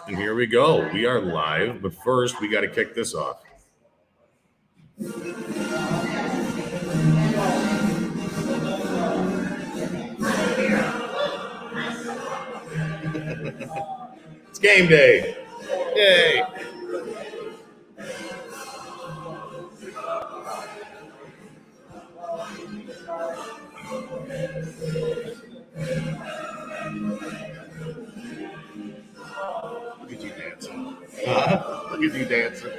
And here we go. We are live, but first we got to kick this off. It's game day. Yay. Look at you dancing. Look at you dancing.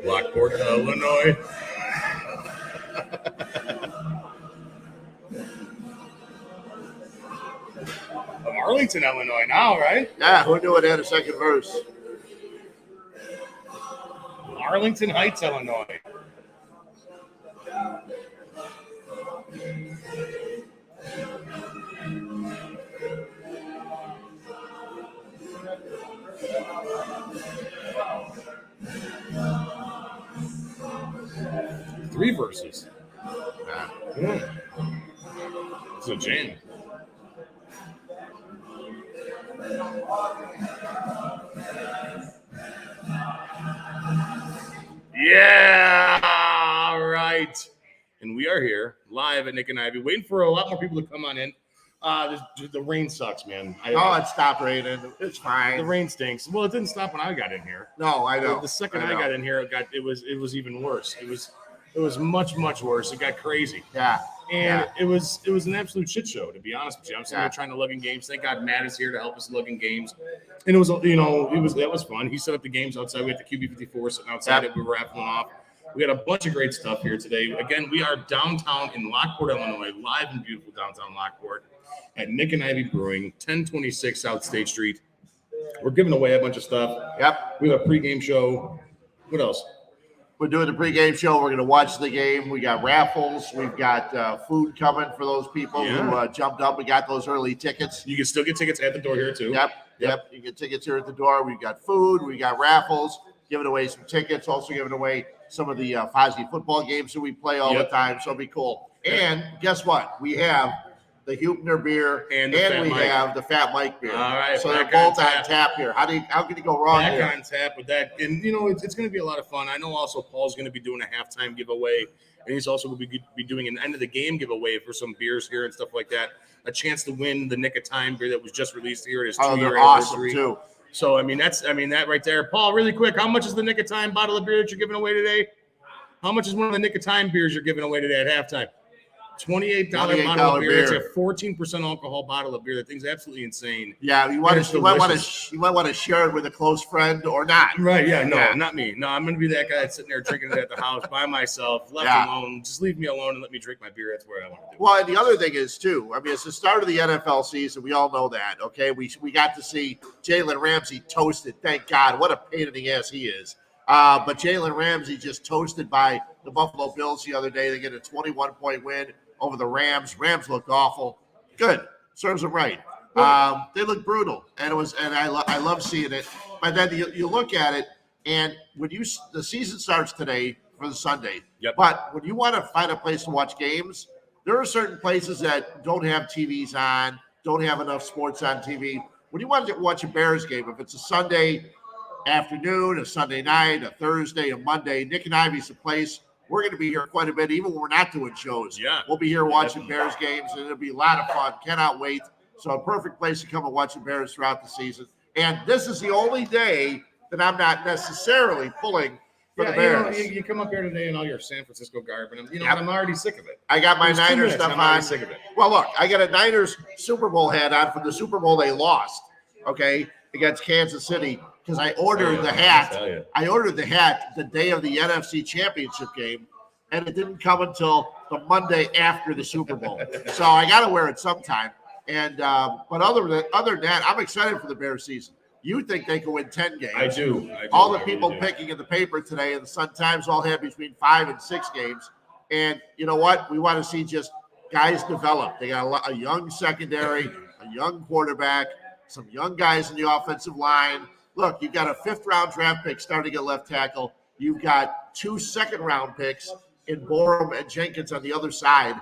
Lockport, Illinois. Arlington, Illinois now, right? Yeah, who knew it had a second verse? Arlington Heights, Illinois. Three verses. Yeah. It's a jam. Yeah, all right. And we are here live at Nik and Ivy, waiting for a lot more people to come on in. The rain sucks, man. It stopped raining. It's fine. The rain stinks. Well, it didn't stop when I got in here. No, I know. The second I got in here, it was even worse. It was much worse. It got crazy. Yeah. And it was an absolute shit show, to be honest with you. I'm sitting here trying to lug in games. Thank God Matt is here to help us lug in games. And that was fun. He set up the games outside. We had the QB54 sitting outside that we were raffling off. We had a bunch of great stuff here today. Again, we are downtown in Lockport, Illinois, live in beautiful downtown Lockport at Nik and Ivy Brewing, 1026 South State Street. We're giving away a bunch of stuff. Yep. We have a pregame show. What else? We're doing the pregame show. We're going to watch the game. We got raffles. We've got food coming for those people who jumped up. We got those early tickets. You can still get tickets at the door here, too. Yep. You get tickets here at the door. We've got food. We got raffles. Giving away some tickets. Also giving away some of the Fozzy Football games that we play all the time. So it'll be cool. And guess what? We have the Huebner beer and we have the FatMike beer. All right. So they're both on tap here. How can you go wrong back here? On tap with that. And, it's going to be a lot of fun. I know also Paul's going to be doing a halftime giveaway. And he's also going to be doing an end of the game giveaway for some beers here and stuff like that. A chance to win the Nick of Time beer that was just released here. It is 2-year anniversary. Awesome too. So, that right there. Paul, really quick, how much is the Nick of Time bottle of beer that you're giving away today? How much is one of the Nick of Time beers you're giving away today at halftime? $28 bottle of beer. It's a 14% alcohol bottle of beer. That thing's absolutely insane. Yeah, you might want to share it with a close friend or not. Right? Yeah, no, not me. No, I'm going to be that guy that's sitting there drinking it at the house by myself, left alone. Just leave me alone and let me drink my beer. That's where I want to do. Well, and the other thing is too. I mean, it's the start of the NFL season. We all know that. Okay, we got to see Jalen Ramsey toasted. Thank God. What a pain in the ass he is. But Jalen Ramsey just toasted by the Buffalo Bills the other day. They get a 21-point win over the Rams. Rams looked awful. Good. Serves them right. They look brutal. And I love seeing it. But then you look at it, and when the season starts today for the Sunday. Yep. But when you want to find a place to watch games, there are certain places that don't have TVs on, don't have enough sports on TV. When you want to watch a Bears game, if it's a Sunday afternoon, a Sunday night, a Thursday, a Monday, Nik and Ivy's the place. We're going to be here quite a bit, even when we're not doing shows. Yeah. We'll be here watching Bears games, and it'll be a lot of fun. Cannot wait. So a perfect place to come and watch the Bears throughout the season. And this is the only day that I'm not necessarily pulling for the Bears. You come up here today in all your San Francisco garb, and I'm already sick of it. I got my Niners stuff on. Sick of it. Well, look, I got a Niners Super Bowl hat on from the Super Bowl they lost, against Kansas City. Because I ordered the hat. I ordered the hat the day of the NFC Championship game, and it didn't come until the Monday after the Super Bowl. So I got to wear it sometime. And but other than that, I'm excited for the Bears season. You think they can win 10 games? I do. All the people picking in the paper today, and the Sun Times all had between 5 and 6 games. And you know what? We want to see just guys develop. They got a young secondary, a young quarterback, some young guys in the offensive line. Look, you've got a 5th-round draft pick starting at left tackle. You've got 2 second-round picks in Borum and Jenkins on the other side.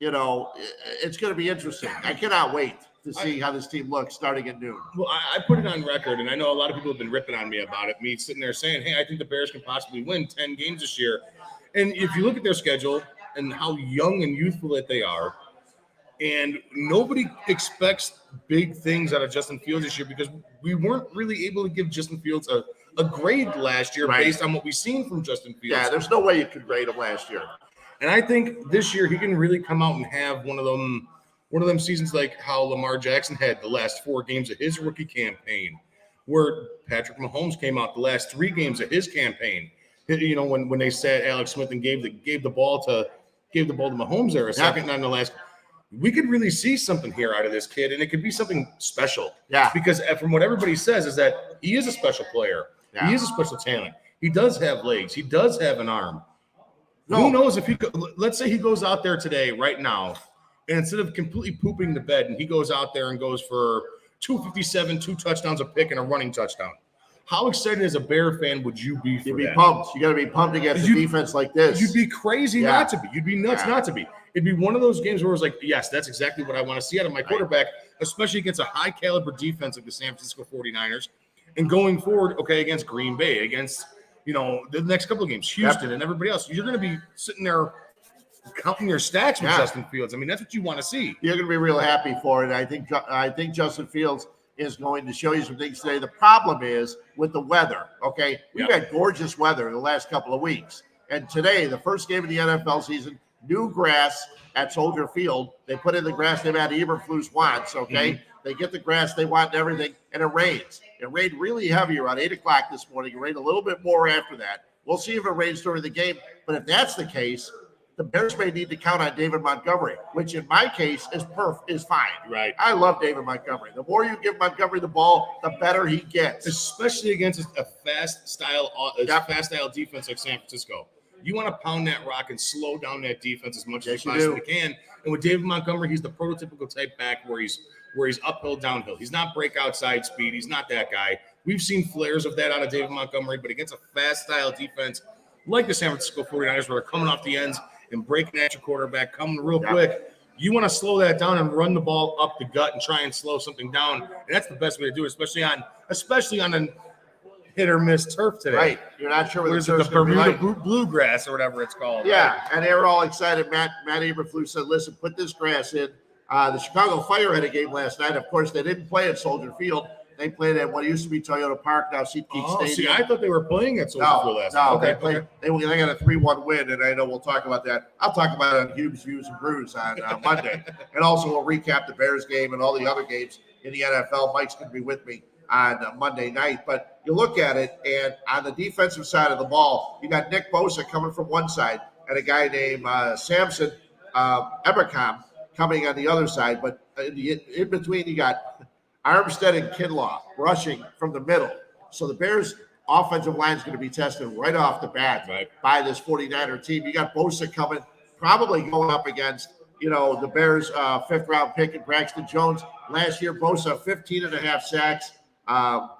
It's going to be interesting. I cannot wait to see how this team looks starting at noon. Well, I put it on record, and I know a lot of people have been ripping on me about it. Me sitting there saying, hey, I think the Bears can possibly win 10 games this year. And if you look at their schedule and how young and youthful that they are, and nobody expects big things out of Justin Fields this year because we weren't really able to give Justin Fields a grade last year based on what we've seen from Justin Fields. Yeah, there's no way you could grade him last year. And I think this year he can really come out and have one of them seasons like how Lamar Jackson had the last 4 games of his rookie campaign, where Patrick Mahomes came out the last 3 games of his campaign. When they sat Alex Smith and gave the ball to Mahomes there a second nonetheless. We could really see something here out of this kid, and it could be something special. Yeah. Because from what everybody says is that he is a special player. Yeah. He is a special talent. He does have legs. He does have an arm. Who knows if let's say he goes out there today, right now, and instead of completely pooping the bed, and he goes out there and goes for 257, 2 touchdowns, a pick, and a running touchdown. How excited as a Bear fan would you be for that? You'd be pumped. You got to be pumped against a defense like this. You'd be crazy not to be. You'd be nuts not to be. It'd be one of those games where it's like, yes, that's exactly what I want to see out of my quarterback, especially against a high-caliber defense like the San Francisco 49ers. And going forward, against Green Bay, against, the next couple of games, Houston and everybody else, you're going to be sitting there counting your stacks with Justin Fields. I mean, that's what you want to see. You're going to be real happy for it. I think Justin Fields is going to show you some things today. The problem is with the weather, okay? We've had gorgeous weather the last couple of weeks. And today, the first game of the NFL season, new grass at Soldier Field. They put in the grass they've had Eberflus wants, okay? Mm-hmm. They get the grass they want and everything, and it rains. It rained really heavy around 8 o'clock this morning. It rained a little bit more after that. We'll see if it rains during the game. But if that's the case, the Bears may need to count on David Montgomery, which in my case is fine. Right. I love David Montgomery. The more you give Montgomery the ball, the better he gets. Especially against a fast style defense like San Francisco. You want to pound that rock and slow down that defense as much as you possibly can. And with David Montgomery, he's the prototypical type back where he's uphill, downhill. He's not breakout side speed. He's not that guy. We've seen flares of that out of David Montgomery, but against a fast style defense like the San Francisco 49ers, where they're coming off the ends and breaking at your quarterback, coming real quick, you want to slow that down and run the ball up the gut and try and slow something down. And that's the best way to do it, especially on an hit or miss turf today. Right. You're not sure what the Bermuda bluegrass or whatever it's called. Yeah, right? And they were all excited. Matt Eberflus said, listen, put this grass in. The Chicago Fire had a game last night. Of course, they didn't play at Soldier Field. They played at what used to be Toyota Park, now SeatGeek Stadium. See, I thought they were playing at Soldier Field last night. No, they played. They got a 3-1 win, and I know we'll talk about that. I'll talk about it on Hube's Views and Brews on Monday. And also we'll recap the Bears game and all the other games in the NFL. Mike's going to be with me on Monday night. But you look at it, and on the defensive side of the ball, you got Nick Bosa coming from one side and a guy named Samson Ebukam coming on the other side. But in between, you got Armstead and Kinlaw rushing from the middle. So the Bears' offensive line is going to be tested right off the bat by this 49er team. You got Bosa coming, probably going up against, the Bears' 5th-round pick in Braxton Jones. Last year, Bosa, 15.5 sacks,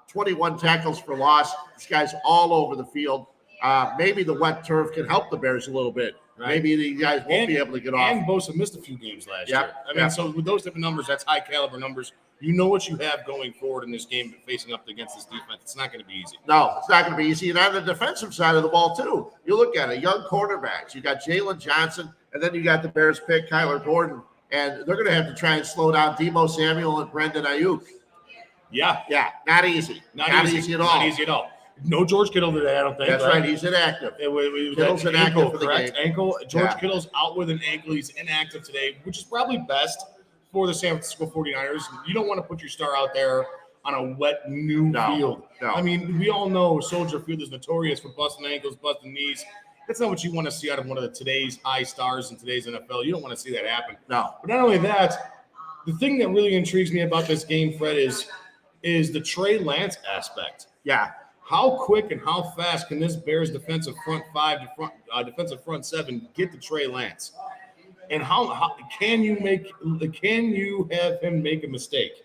21 tackles for loss. This guy's all over the field. Maybe the wet turf can help the Bears a little bit. Right. Maybe the guys won't be able to get off. And Bosa missed a few games last year. I mean, so with those type of numbers, that's high-caliber numbers. You know what you have going forward in this game facing up against this defense. It's not going to be easy. No, it's not going to be easy. And on the defensive side of the ball, too, you look at it, young quarterbacks. You got Jalen Johnson, and then you got the Bears pick, Kyler Gordon. And they're going to have to try and slow down Deebo Samuel and Brendan Ayuk. Yeah, not easy. Not easy at all. Not easy at all. No George Kittle today, I don't think. That's right. He's inactive. Kittle's inactive for the game. Ankle. George Kittle's out with an ankle. He's inactive today, which is probably best for the San Francisco 49ers. You don't want to put your star out there on a wet, new field. No. I mean, we all know Soldier Field is notorious for busting ankles, busting knees. That's not what you want to see out of one of today's high stars in today's NFL. You don't want to see that happen. No. But not only that, the thing that really intrigues me about this game, Fred, is the Trey Lance aspect. Yeah. How quick and how fast can this Bears defensive front defensive front 7 get to Trey Lance? And how can you have him make a mistake?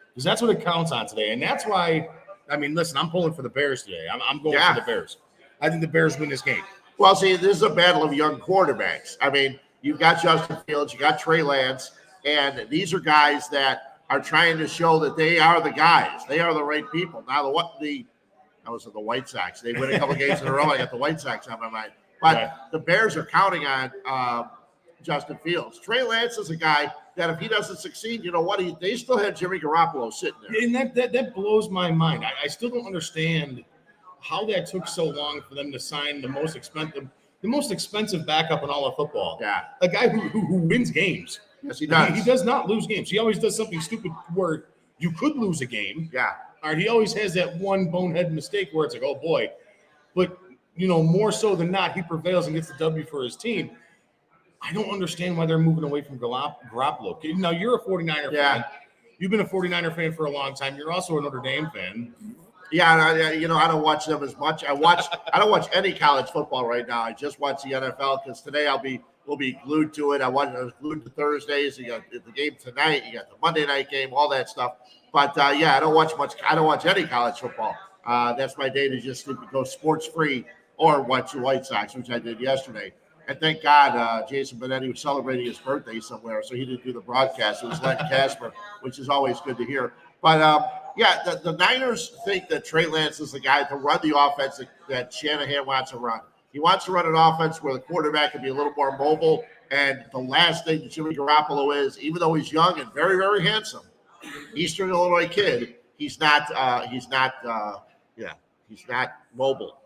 Because that's what it counts on today. And that's why, I mean, listen, I'm pulling for the Bears today. I'm going for the Bears. I think the Bears win this game. Well, see, this is a battle of young quarterbacks. I mean, you've got Justin Fields, you got Trey Lance, and these are guys that are trying to show that they are the guys. They are the right people. Now, I was at the White Sox. They win a couple games in a row. I got the White Sox on my mind. But the Bears are counting on Justin Fields. Trey Lance is a guy that if he doesn't succeed, you know what? They still have Jimmy Garoppolo sitting there. And that blows my mind. I still don't understand how that took so long for them to sign the most expensive backup in all of football. Yeah. A guy who wins games. Yes, he does. He does not lose games. He always does something stupid where you could lose a game. Yeah. Or he always has that one bonehead mistake where it's like, oh boy. But, more so than not, he prevails and gets the W for his team. I don't understand why they're moving away from Garoppolo. Now, you're a 49er fan. You've been a 49er fan for a long time. You're also a Notre Dame fan. Yeah, I don't watch them as much. I don't watch any college football right now. I just watch the NFL because today we'll be glued to it. I was glued to Thursdays. You got the game tonight. You got the Monday night game, all that stuff. But I don't watch much. I don't watch any college football. That's my day to just go sports free or watch the White Sox, which I did yesterday. And thank God Jason Benetti was celebrating his birthday somewhere, so he didn't do the broadcast. It was Len Casper, which is always good to hear. But the Niners think that Trey Lance is the guy to run the offense that Shanahan wants to run. He wants to run an offense where the quarterback can be a little more mobile. And the last thing that Jimmy Garoppolo is, even though he's young and very, very handsome, Eastern Illinois kid, he's not mobile.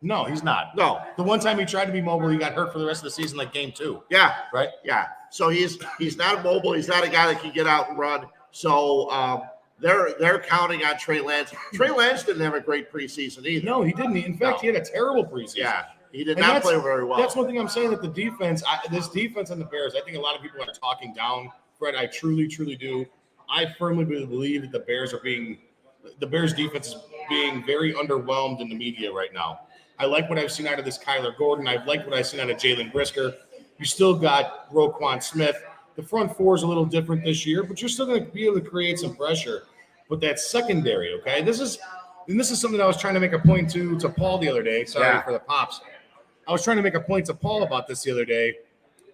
No, he's not. No. The one time he tried to be mobile, he got hurt for the rest of the season, like game 2. Yeah. Right? Yeah. So he's not mobile. He's not a guy that can get out and run. So they're counting on Trey Lance. Trey Lance didn't have a great preseason either. No, he didn't. In fact, he had a terrible preseason. Yeah. He did not play very well. That's one thing I'm saying, that the defense, this defense on the Bears, I think a lot of people are talking down. Fred, I truly, truly do. I firmly believe that the Bears defense is being very underwhelmed in the media right now. I like what I've seen out of this Kyler Gordon. I've liked what I've seen out of Jalen Brisker. You still got Roquan Smith. The front four is a little different this year, but you're still going to be able to create some pressure. But that secondary, okay? This is something I was trying to make a point to Paul the other day. Sorry for the pops. I was trying to make a point to Paul about this the other day,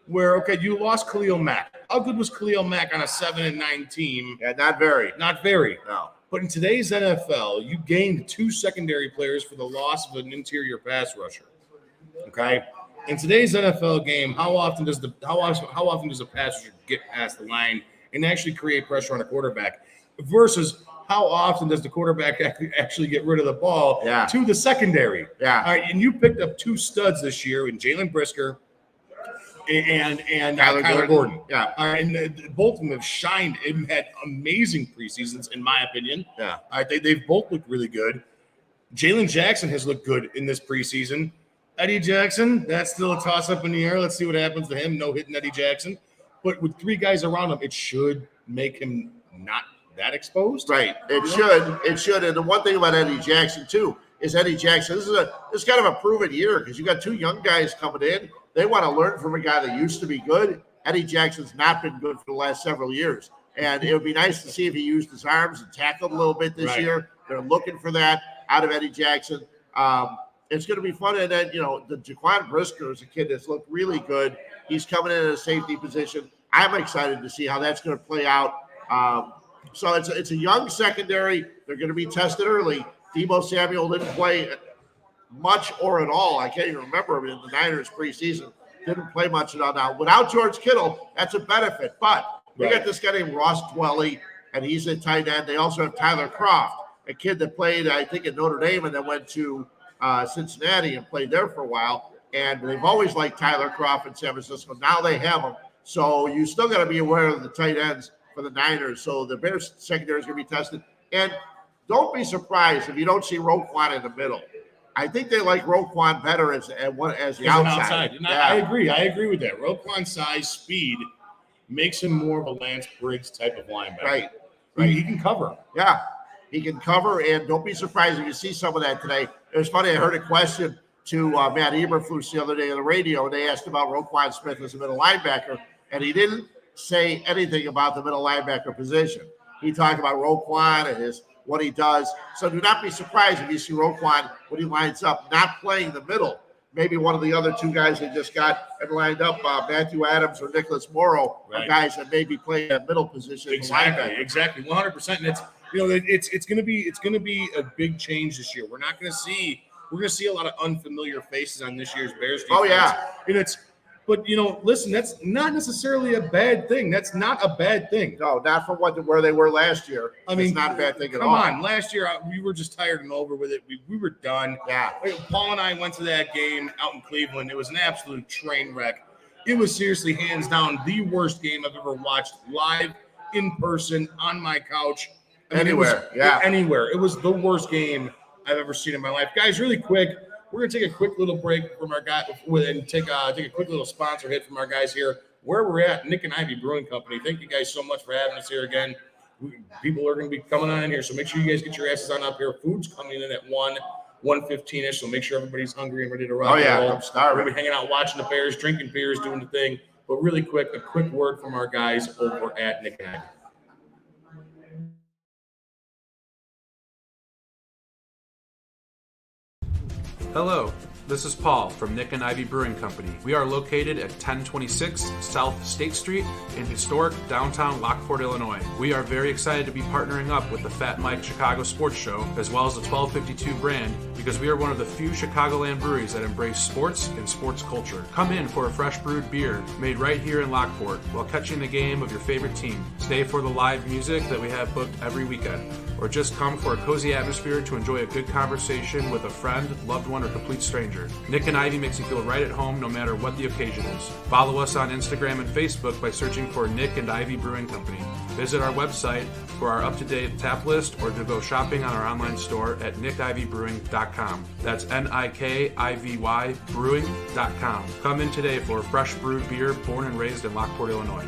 where, okay, you lost Khalil Mack. How good was Khalil Mack on a 7-9 team? Yeah, not very. Not very. No. But in today's NFL, you gained 2 secondary players for the loss of an interior pass rusher. Okay? In today's NFL game, how often does a pass rusher get past the line and actually create pressure on a quarterback versus how often does the quarterback actually get rid of the ball to the secondary? Yeah. All right, and you picked up 2 studs this year in Jalen Brisker and Kyler Gordon. Yeah. All right, and both of them have shined and had amazing preseasons, in my opinion. Yeah. All right, they've both looked really good. Jalen Jackson has looked good in this preseason. Eddie Jackson, that's still a toss-up in the air. Let's see what happens to him. No hitting Eddie Jackson. But with 3 guys around him, it should make him not that exposed. Right. It should. And the one thing about Eddie Jackson, too, is Eddie Jackson, this is kind of a proven year because you got 2 young guys coming in. They want to learn from a guy that used to be good. Eddie Jackson's not been good for the last several years. And it would be nice to see if he used his arms and tackled a little bit this year. They're looking for that out of Eddie Jackson. It's going to be fun. And then, the Jaquan Brisker is a kid that's looked really good. He's coming in at a safety position. I'm excited to see how that's going to play out. So it's a young secondary. They're going to be tested early. Deebo Samuel didn't play much or at all. I can't even remember him in the Niners preseason. Didn't play much at all. Now, without George Kittle, that's a benefit. But they got this guy named Ross Dwelly, and he's a tight end. They also have Tyler Kroft, a kid that played, I think, at Notre Dame and then went to Cincinnati and played there for a while. And they've always liked Tyler Kroft in San Francisco. Now they have him. So you still got to be aware of the tight ends for the Niners. So the Bears secondary is going to be tested. And don't be surprised if you don't see Roquan in the middle. I think they like Roquan better as the outside. And I agree with that. Roquan's size, speed makes him more of a Lance Briggs type of linebacker. Right. He can cover. Yeah, he can cover, and don't be surprised if you see some of that today. It was funny. I heard a question to Matt Eberflus the other day on the radio, and they asked about Roquan Smith as a middle linebacker, and he didn't say anything about the middle linebacker position. He talked about Roquan and what he does. So do not be surprised if you see Roquan when he lines up, not playing the middle. Maybe one of the other two guys they just got lined up, Matthew Adams or Nicholas Morrow, are guys that may be playing that middle position. Exactly, 100%. And it's going to be a big change this year. We're going to see a lot of unfamiliar faces on this year's Bears defense. Oh yeah, and but listen, that's not necessarily a bad thing. That's not a bad thing. No, not from where they were last year. I mean, it's not a bad thing at all. Come on, last year we were just tired and over with it. We were done. Yeah. Paul and I went to that game out in Cleveland. It was an absolute train wreck. It was seriously hands down the worst game I've ever watched live, in person, on my couch. Anywhere. Anywhere. It was the worst game I've ever seen in my life. Guys, really quick, we're going to take a quick little break from our guy and take a quick little sponsor hit from our guys here where we're at, Nik Ivy Brewing Company. Thank you guys so much for having us here again. People are going to be coming on in here, so make sure you guys get your asses on up here. Food's coming in at 1:15-ish, so make sure everybody's hungry and ready to rock. Oh, yeah, I'm starving. We're going to be hanging out, watching the Bears, drinking beers, doing the thing. But really quick, a quick word from our guys over at Nik Ivy. Hello, this is Paul from Nik Ivy Brewing Company. We are located at 1026 South State Street in historic downtown Lockport, Illinois. We are very excited to be partnering up with the FatMike Chicago Sports Show as well as the 1252 brand because we are one of the few Chicagoland breweries that embrace sports and sports culture. Come in for a fresh brewed beer made right here in Lockport while catching the game of your favorite team. Stay for the live music that we have booked every weekend. Or just come for a cozy atmosphere to enjoy a good conversation with a friend, loved one, or complete stranger. Nik Ivy makes you feel right at home no matter what the occasion is. Follow us on Instagram and Facebook by searching for Nik Ivy Brewing Company. Visit our website for our up-to-date tap list or to go shopping on our online store at nikivybrewing.com. That's Nikivy brewing.com. Come in today for a fresh brewed beer born and raised in Lockport, Illinois.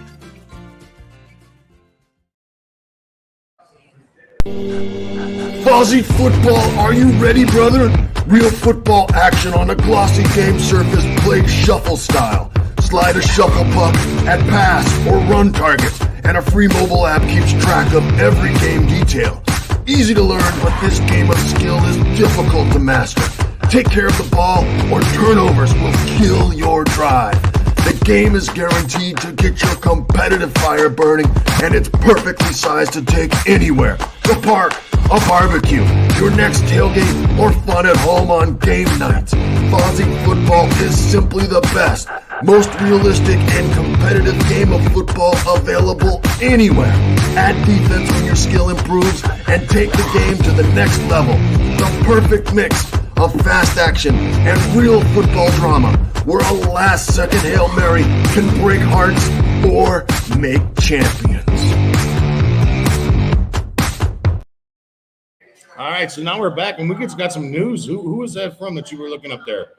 Fozzy Football, are you ready, brother? Real football action on a glossy game surface played shuffle style. Slide a shuffle puck at pass or run targets, and a free mobile app keeps track of every game detail. Easy to learn, but this game of skill is difficult to master. Take care of the ball or turnovers will kill your drive. The game is guaranteed to get your competitive fire burning, and it's perfectly sized to take anywhere. The park, a barbecue, your next tailgate, or fun at home on game nights. Fozzy Football is simply the best, most realistic and competitive game of football available anywhere. Add defense when your skill improves and take the game to the next level. The perfect mix of fast action and real football drama, where a last-second Hail Mary can break hearts or make champions. All right, so now we're back, and we got some news. Who is that from that you were looking up there?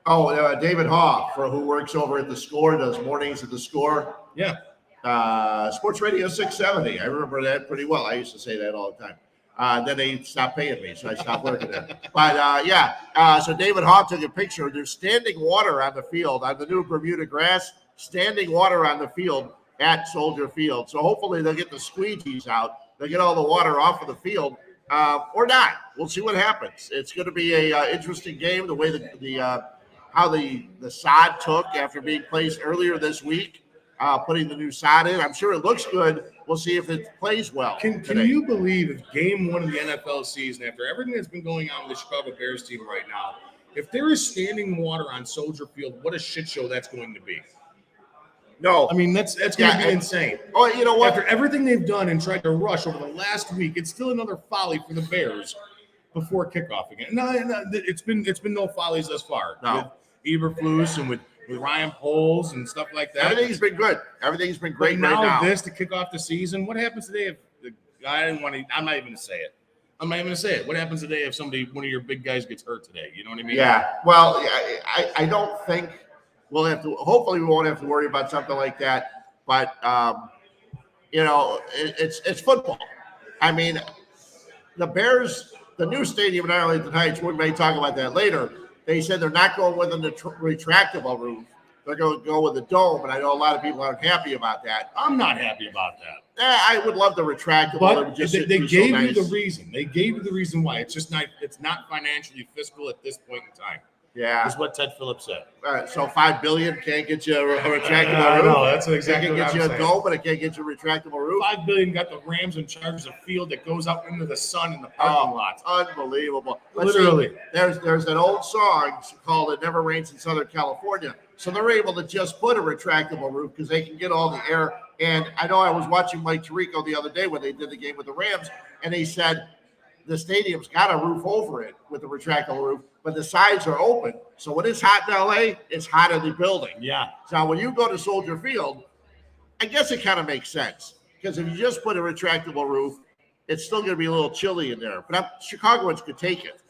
Oh, David Hoff, who works over at The Score, does mornings at The Score. Yeah. Sports Radio 670. I remember that pretty well. I used to say that all the time. Then they stopped paying me, so I stopped working there. But, so David Hoff took a picture. There's standing water on the field, on the new Bermuda grass, standing water on the field at Soldier Field. So hopefully they'll get the squeegees out. They'll get all the water off of the field. Or not. We'll see what happens. It's going to be a interesting game. The way how the sod took after being placed earlier this week, putting the new sod in. I'm sure it looks good. We'll see if it plays well. Can you believe if game one of the NFL season, after everything that's been going on with the Chicago Bears team right now, if there is standing water on Soldier Field, what a shit show that's going to be. No, I mean that's going to be insane. Oh, you know what? After everything they've done and tried to rush over the last week, it's still another folly for the Bears before kickoff again. No, it's been no follies thus far. No, with Eberflus and with Ryan Poles and stuff like that. Everything's been good. Everything's been great now, right now. This to kick off the season. What happens today if I didn't want to? I'm not even going to say it. I'm not even going to say it. What happens today if one of your big guys gets hurt today? You know what I mean? Yeah. Well, I don't think. We'll have to. Hopefully, we won't have to worry about something like that. But it's football. I mean, the Bears, the new stadium in Arlington Heights. We may talk about that later. They said they're not going with a retractable roof. They're going to go with a dome, and I know a lot of people aren't happy about that. I'm not happy about that. I would love the retractable. It But would just they be gave so you nice. the reason. They gave you the reason why. It's not financially fiscal at this point in time. Yeah. Is what Ted Phillips said. So $5 billion can't get you a retractable I roof. know, that's exactly It what can I'm get you a saying. dome, but it can't get you a retractable roof. $5 billion got the Rams in charge of a field that goes out into the sun in the parking lot. Unbelievable. But Literally. see, there's an old song called "It Never Rains in Southern California," so they're able to just put a retractable roof because they can get all the air. And I know I was watching Mike Tirico the other day when they did the game with the Rams, and he said the stadium's got a roof over it with a retractable roof, but the sides are open. So when it's hot in LA, it's hot in the building. Yeah. So when you go to Soldier Field, I guess it kind of makes sense because if you just put a retractable roof, it's still going to be a little chilly in there. But Chicagoans could take it.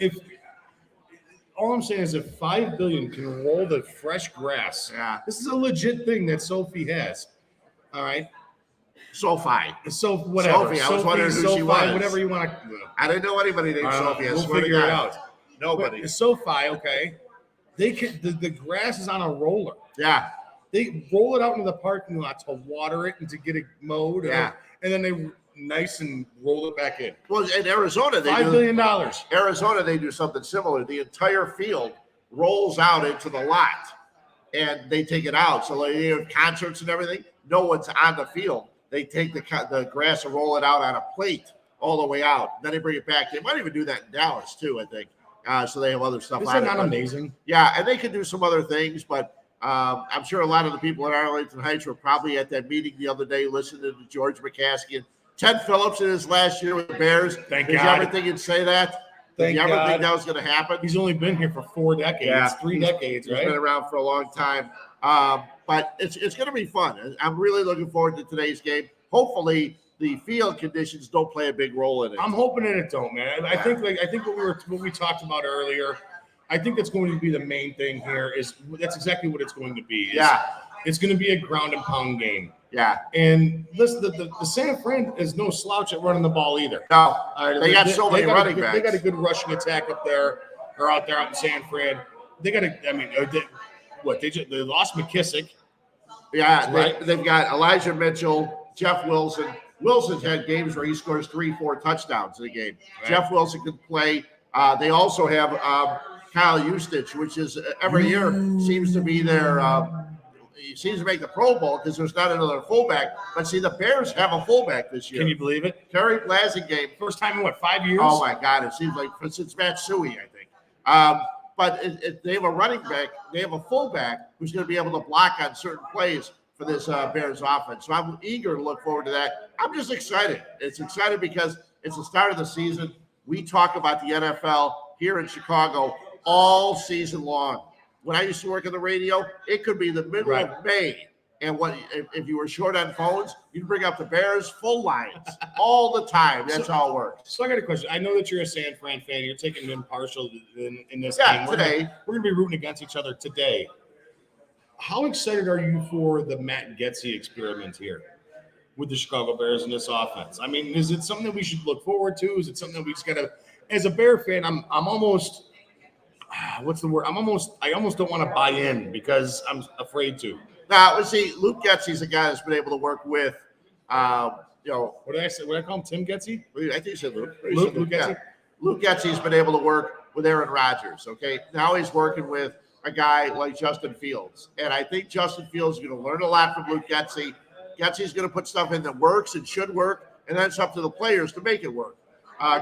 All I'm saying is if $5 billion can roll the fresh grass, this is a legit thing that Sophie has. All right. SoFi. So whatever. Sophie, I was wondering who SoFi, she was. Whatever you want to. I didn't know anybody named Sophie. I We'll swear to figure it God. out. Nobody. But SoFi, okay. They can. The grass is on a roller. Yeah. They roll it out into the parking lot to water it and to get it mowed. Yeah. And then they nice and roll it back in. Well, in Arizona, $5 billion. Arizona, they do something similar. The entire field rolls out into the lot, and they take it out. So like, they have concerts and everything. No one's on the field. They take the grass and roll it out on a plate all the way out. Then they bring it back. They might even do that in Dallas too, I think. So they have other stuff. Isn't that amazing? Yeah, and they could do some other things, but I'm sure a lot of the people in Arlington Heights were probably at that meeting the other day listening to George McCaskey and Ted Phillips in his last year with the Bears. Thank Did God. you ever think he'd say that? Did you ever think that was going to happen? He's only been here for 4 decades, 3 decades, right? He's been around for a long time. But it's going to be fun. I'm really looking forward to today's game. Hopefully, the field conditions don't play a big role in it. I'm hoping that it don't, man. I think what we talked about earlier. I think that's going to be the main thing here. That's exactly what it's going to be. It's going to be a ground and pound game. Yeah. And listen, the San Fran is no slouch at running the ball either. No, they got so many running backs. They got a good rushing attack up there, or out there out in San Fran. They got they lost McKissick. Yeah, right? They've got Elijah Mitchell, Jeff Wilson. Wilson's had games where he scores 3-4 touchdowns in a game. Right. Jeff Wilson can play. They also have Kyle Eustich, which is every year seems to be their he seems to make the Pro Bowl because there's not another fullback. But see, the Bears have a fullback this year. Can you believe it? Terry Blasingame. First time in 5 years? Oh my God! It seems like since Matt Suey, I think. But they have a running back. They have a fullback who's going to be able to block on certain plays for this Bears offense. So I'm eager to look forward to that. I'm just excited. It's excited because it's the start of the season. We talk about the NFL here in Chicago all season long. When I used to work on the radio, it could be the middle of May. And if you were short on phones, you'd bring up the Bears full lines all the time. That's how it works. So I got a question. I know that you're a San Fran fan. You're taking impartial in this game. Today. We're going to be rooting against each other today. How excited are you for the Matt Getsy experiment here with the Chicago Bears in this offense? I mean, is it something that we should look forward to? Is it something that we just got to – as a Bear fan, I'm almost – what's the word? I almost don't want to buy in because I'm afraid to. Now, let's see. Luke Getsy's a guy that's been able to work with, what did I say? What did I call him? Tim Getsy? I think you said Luke. Luke Getsy? Yeah. Luke Getsy's been able to work with Aaron Rodgers, okay? Now he's working with a guy like Justin Fields. And I think Justin Fields is going to learn a lot from Luke Getsy. Getsy's going to put stuff in that works and should work, and then it's up to the players to make it work.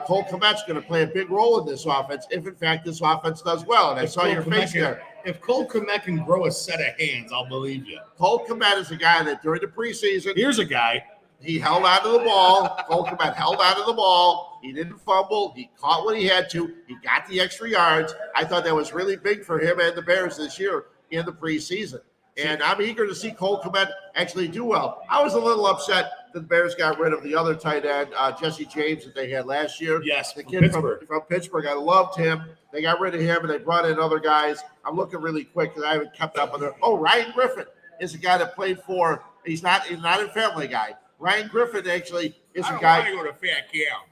Cole Kmet's going to play a big role in this offense if, in fact, this offense does well. And I saw your face there. If Cole Kmet can grow a set of hands, I'll believe you. Cole Kmet is a guy that during the preseason, here's a guy. He held onto the ball. Cole Kmet held onto the ball. He didn't fumble. He caught what he had to. He got the extra yards. I thought that was really big for him and the Bears this year in the preseason. And I'm eager to see Cole Kmet actually do well. I was a little upset that the Bears got rid of the other tight end, Jesse James, that they had last year. Yes, the kid from Pittsburgh. I loved him. They got rid of him, and they brought in other guys. I'm looking really quick because I haven't kept up with it. Oh, Ryan Griffin is a guy that played for – he's not in Family Guy. Ryan Griffin actually is a guy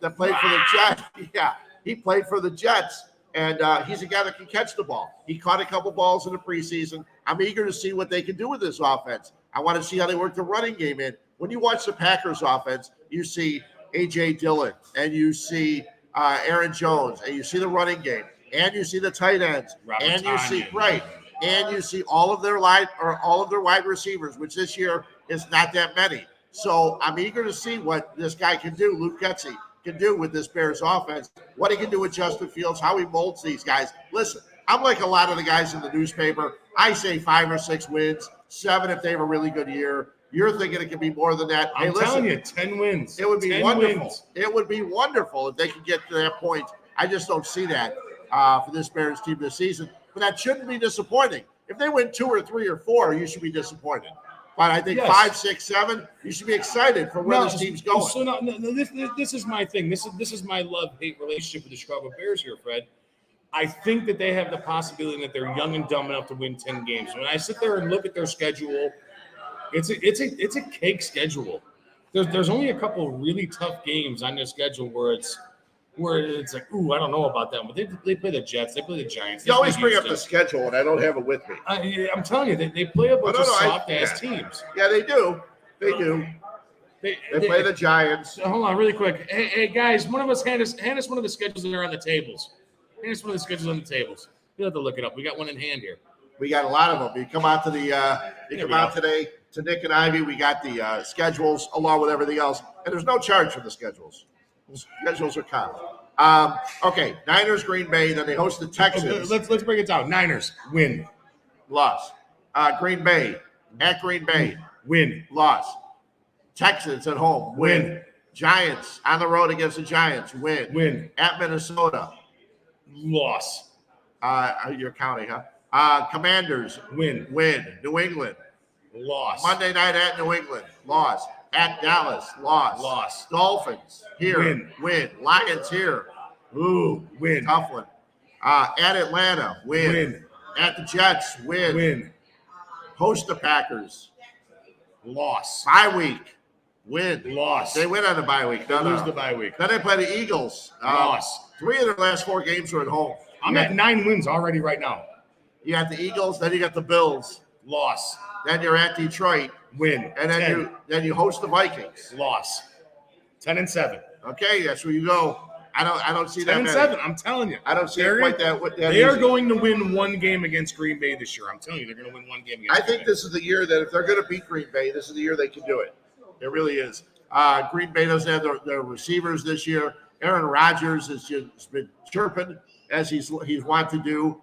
that played for the Jets. Yeah, he played for the Jets. And he's a guy that can catch the ball. He caught a couple balls in the preseason. I'm eager to see what they can do with this offense. I want to see how they work the running game in. When you watch the Packers offense, you see A.J. Dillon, and you see Aaron Jones, and you see the running game, and you see the tight ends, and you see all of their wide receivers, which this year is not that many. So I'm eager to see what this guy can do, Luke Getsy, can do with this Bears offense, what he can do with Justin Fields, how he molds these guys. Listen, I'm like a lot of the guys in the newspaper. I say 5 or 6 wins, 7 if they have a really good year. You're thinking it could be more than that. I'm telling you, 10 wins. It would be wonderful. Wins. It would be wonderful if they could get to that point. I just don't see that for this Bears team this season. But that shouldn't be disappointing. If they win 2 or 3 or 4, you should be disappointed. But I think 5, 6, 7, you should be excited for where this team's going. So this is my thing. This is my love-hate relationship with the Chicago Bears here, Fred. I think that they have the possibility that they're young and dumb enough to win 10 games. When I sit there and look at their schedule, it's a cake schedule. There's only a couple of really tough games on their schedule where it's like, ooh, I don't know about that. But they play the Jets, they play the Giants. You always bring up the schedule, and I don't have it with me. I'm telling you, they play a bunch of soft-ass teams. Yeah, they do. They do. They play the Giants. Hold on, really quick. Hey guys, one of us hand us one of the schedules that are on the tables. Hand us one of the schedules on the tables. You'll have to look it up. We got one in hand here. We got a lot of them. You come out to today to Nik and Ivy. We got the schedules along with everything else, and there's no charge for the schedules. The schedules are common. Okay, Niners, Green Bay. Then they host the Texans. Let's break it down. Niners win, loss. Green Bay at Green Bay win, loss. Texans at home win. Giants on the road against the Giants win. At Minnesota loss. You're counting, huh? Commanders win. New England loss. Monday night at New England loss. At Dallas loss. Dolphins here win. Lions here win. Tough one. At Atlanta win. At the Jets win. Host the Packers loss. Bye week win. Loss. They win on the bye week. They lose the bye week. Then they play the Eagles. Loss. 3 of their last 4 games are at home. I'm at 9 wins already right now. You got the Eagles, then you got the Bills. Loss. Then you're at Detroit. Win. And then you host the Vikings. Loss. 10-7. Okay, that's where you go. I don't see 10-7. I'm telling you. I don't see it quite that. They are going to win 1 game against Green Bay this year. I'm telling you, they're going to win 1 game against I think this is the year that if they're going to beat Green Bay, this is the year they can do it. It really is. Green Bay doesn't have their receivers this year. Aaron Rodgers has just been chirping as he's want to do.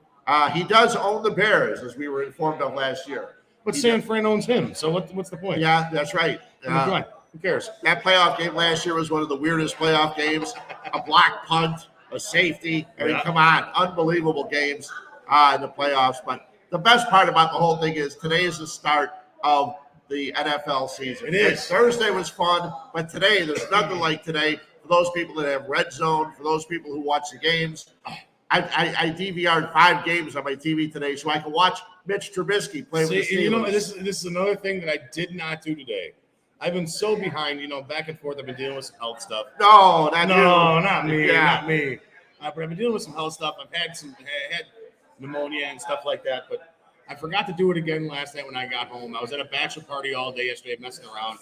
He does own the Bears, as we were informed of last year. But San Fran owns him, so what's the point? Yeah, that's right. Who cares? That playoff game last year was one of the weirdest playoff games. A block punt, a safety. I mean, come on. Unbelievable games in the playoffs. But the best part about the whole thing is today is the start of the NFL season. It is. Thursday was fun, but today, there's nothing like today for those people that have Red Zone, for those people who watch the games. I DVR'd 5 games on my TV today so I can watch Mitch Trubisky play with the Steelers. You know, this is another thing that I did not do today. I've been so behind, back and forth. I've been dealing with some health stuff. No, not me. Not me. But I've been dealing with some health stuff. I've had pneumonia and stuff like that. But I forgot to do it again last night when I got home. I was at a bachelor party all day yesterday, messing around.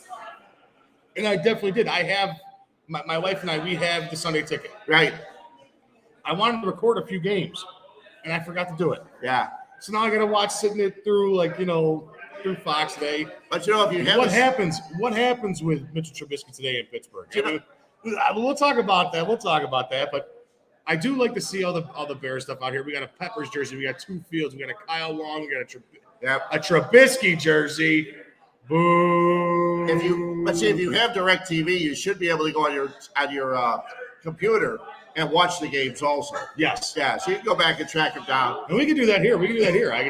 And I definitely did. I have, my wife and I, we have the Sunday ticket. Right. I wanted to record a few games, and I forgot to do it. Yeah. So now I got to watch sitting it through, through Fox today. But if you have what happens with Mitchell Trubisky today in Pittsburgh? We'll talk about that. But I do like to see all the Bears stuff out here. We got a Peppers jersey. We got 2 Fields. We got a Kyle Long. We got a Trubisky jersey. Boo. If you have DirecTV, you should be able to go on your computer and watch the games also. Yes. Yeah. So you can go back and track them down. And we can do that here. I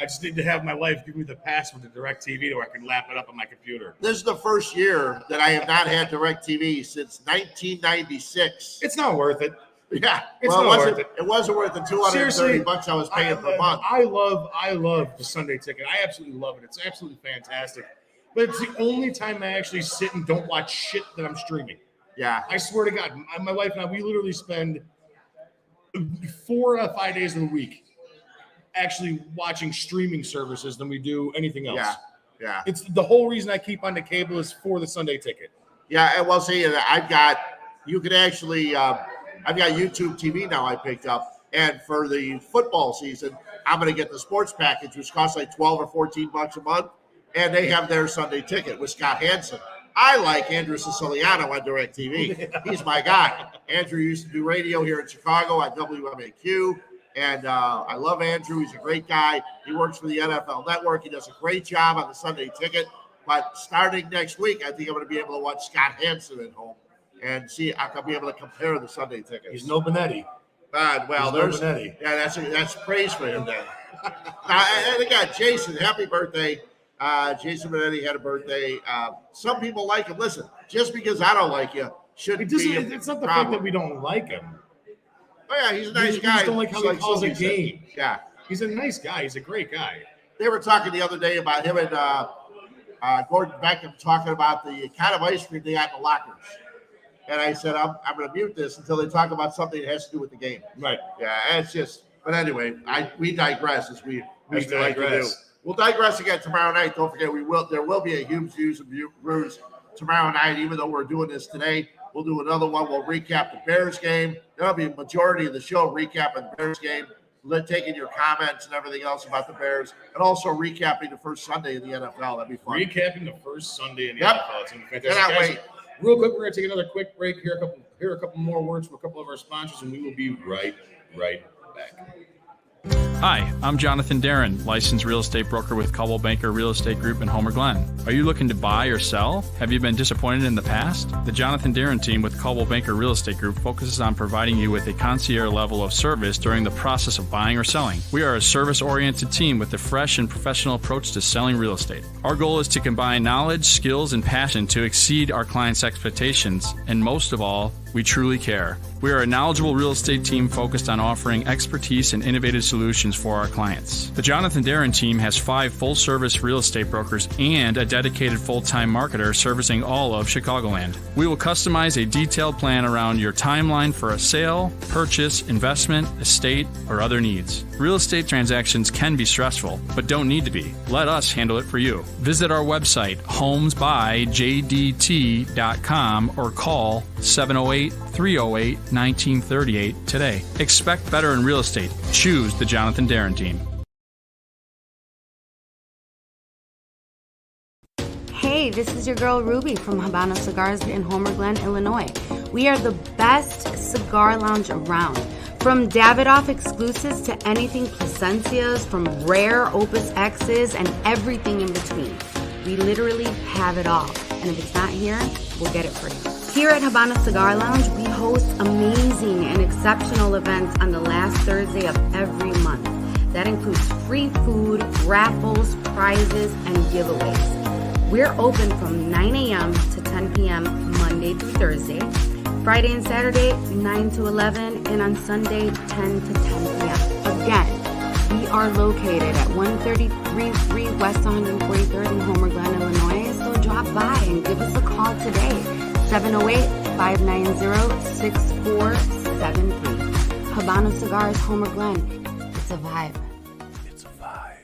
just need to have my wife give me the password to DirecTV so I can lap it up on my computer. This is the first year that I have not had DirecTV since 1996. It's not worth it. Yeah, it's not worth it. It wasn't worth the $230 I was paying per month. I love the Sunday ticket. I absolutely love it. It's absolutely fantastic. But it's the only time I actually sit and don't watch shit that I'm streaming. Yeah. I swear to God, my wife and I, we literally spend 4 out of 5 days of the week actually watching streaming services than we do anything else. Yeah. Yeah. It's the whole reason I keep on the cable is for the Sunday ticket. Yeah, and well, see, I've got YouTube TV now I picked up, and for the football season, I'm going to get the sports package, which costs like $12 or $14 a month, and they have their Sunday ticket with Scott Hansen. I like Andrew Siciliano on DirecTV. He's my guy. Andrew used to do radio here in Chicago on WMAQ, and I love Andrew. He's a great guy. He works for the NFL Network. He does a great job on the Sunday ticket. But starting next week, I think I'm going to be able to watch Scott Hansen at home and see. I'll be able to compare the Sunday tickets. He's no Benetti. Well, He's no Benetti. Yeah, that's praise for him then. And again, Jason, happy birthday. Jason Benetti had a birthday. Some people like him. Listen, just because I don't like you shouldn't be It's not the fact that we don't like him. Oh yeah, he's a nice We guy. just don't like how he calls a Sylvie said. game. Yeah, He's a nice guy. He's a great guy. they were talking the other day about him and Gordon Beckham talking about the kind of ice cream they got in the lockers. And I said, I'm going to mute this until they talk about something that has to do with the game. Right. Yeah, it's just. But anyway, we digress as we like to do. digress. We'll digress again tomorrow night. Don't forget, there will be a huge Views and Brews tomorrow night. Even though we're doing this today, we'll do another one. We'll recap the Bears game. That'll be a majority of the show recapping the Bears game, taking your comments and everything else about the Bears, and also recapping the first Sunday in the NFL. That'd be fun. Recapping the first Sunday in the Yep. NFL. It's gonna be Cannot fantastic. wait. Guys, real quick, we're going to take another quick break. Hear a couple more words from a couple of our sponsors, and we will be right back. Hi, I'm Jonathan Darren, licensed real estate broker with Coldwell Banker Real Estate Group in Homer Glen. Are you looking to buy or sell? Have you been disappointed in the past? The Jonathan Darren team with Coldwell Banker Real Estate Group focuses on providing you with a concierge level of service during the process of buying or selling. We are a service-oriented team with a fresh and professional approach to selling real estate. Our goal is to combine knowledge, skills, and passion to exceed our clients' expectations, and most of all, we truly care. We are a knowledgeable real estate team focused on offering expertise and innovative solutions for our clients. The Jonathan Darren team has 5 full-service real estate brokers and a dedicated full-time marketer servicing all of Chicagoland. We will customize a detailed plan around your timeline for a sale, purchase, investment, estate, or other needs. Real estate transactions can be stressful, but don't need to be. Let us handle it for you. Visit our website, homesbyjdt.com, or call 708-308-1938 today. Expect better in real estate. Choose the Jonathan Darren team. Hey, this is your girl Ruby from Habano Cigars in Homer Glen, Illinois. We are the best cigar lounge around. From Davidoff exclusives to anything Placencias, from rare Opus X's and everything in between. We literally have it all. And if it's not here, we'll get it for you. Here at Habana Cigar Lounge, we host amazing and exceptional events on the last Thursday of every month. That includes free food, raffles, prizes, and giveaways. We're open from 9 a.m. to 10 p.m. Monday through Thursday, Friday and Saturday 9 to 11, and on Sunday 10 to 10 p.m. Again, we are located at 133 West 143rd in Homer Glen, Illinois, so drop by and give us a call today, 708-590-6473. Habano Cigars, Homer Glen. It's a vibe. It's a vibe.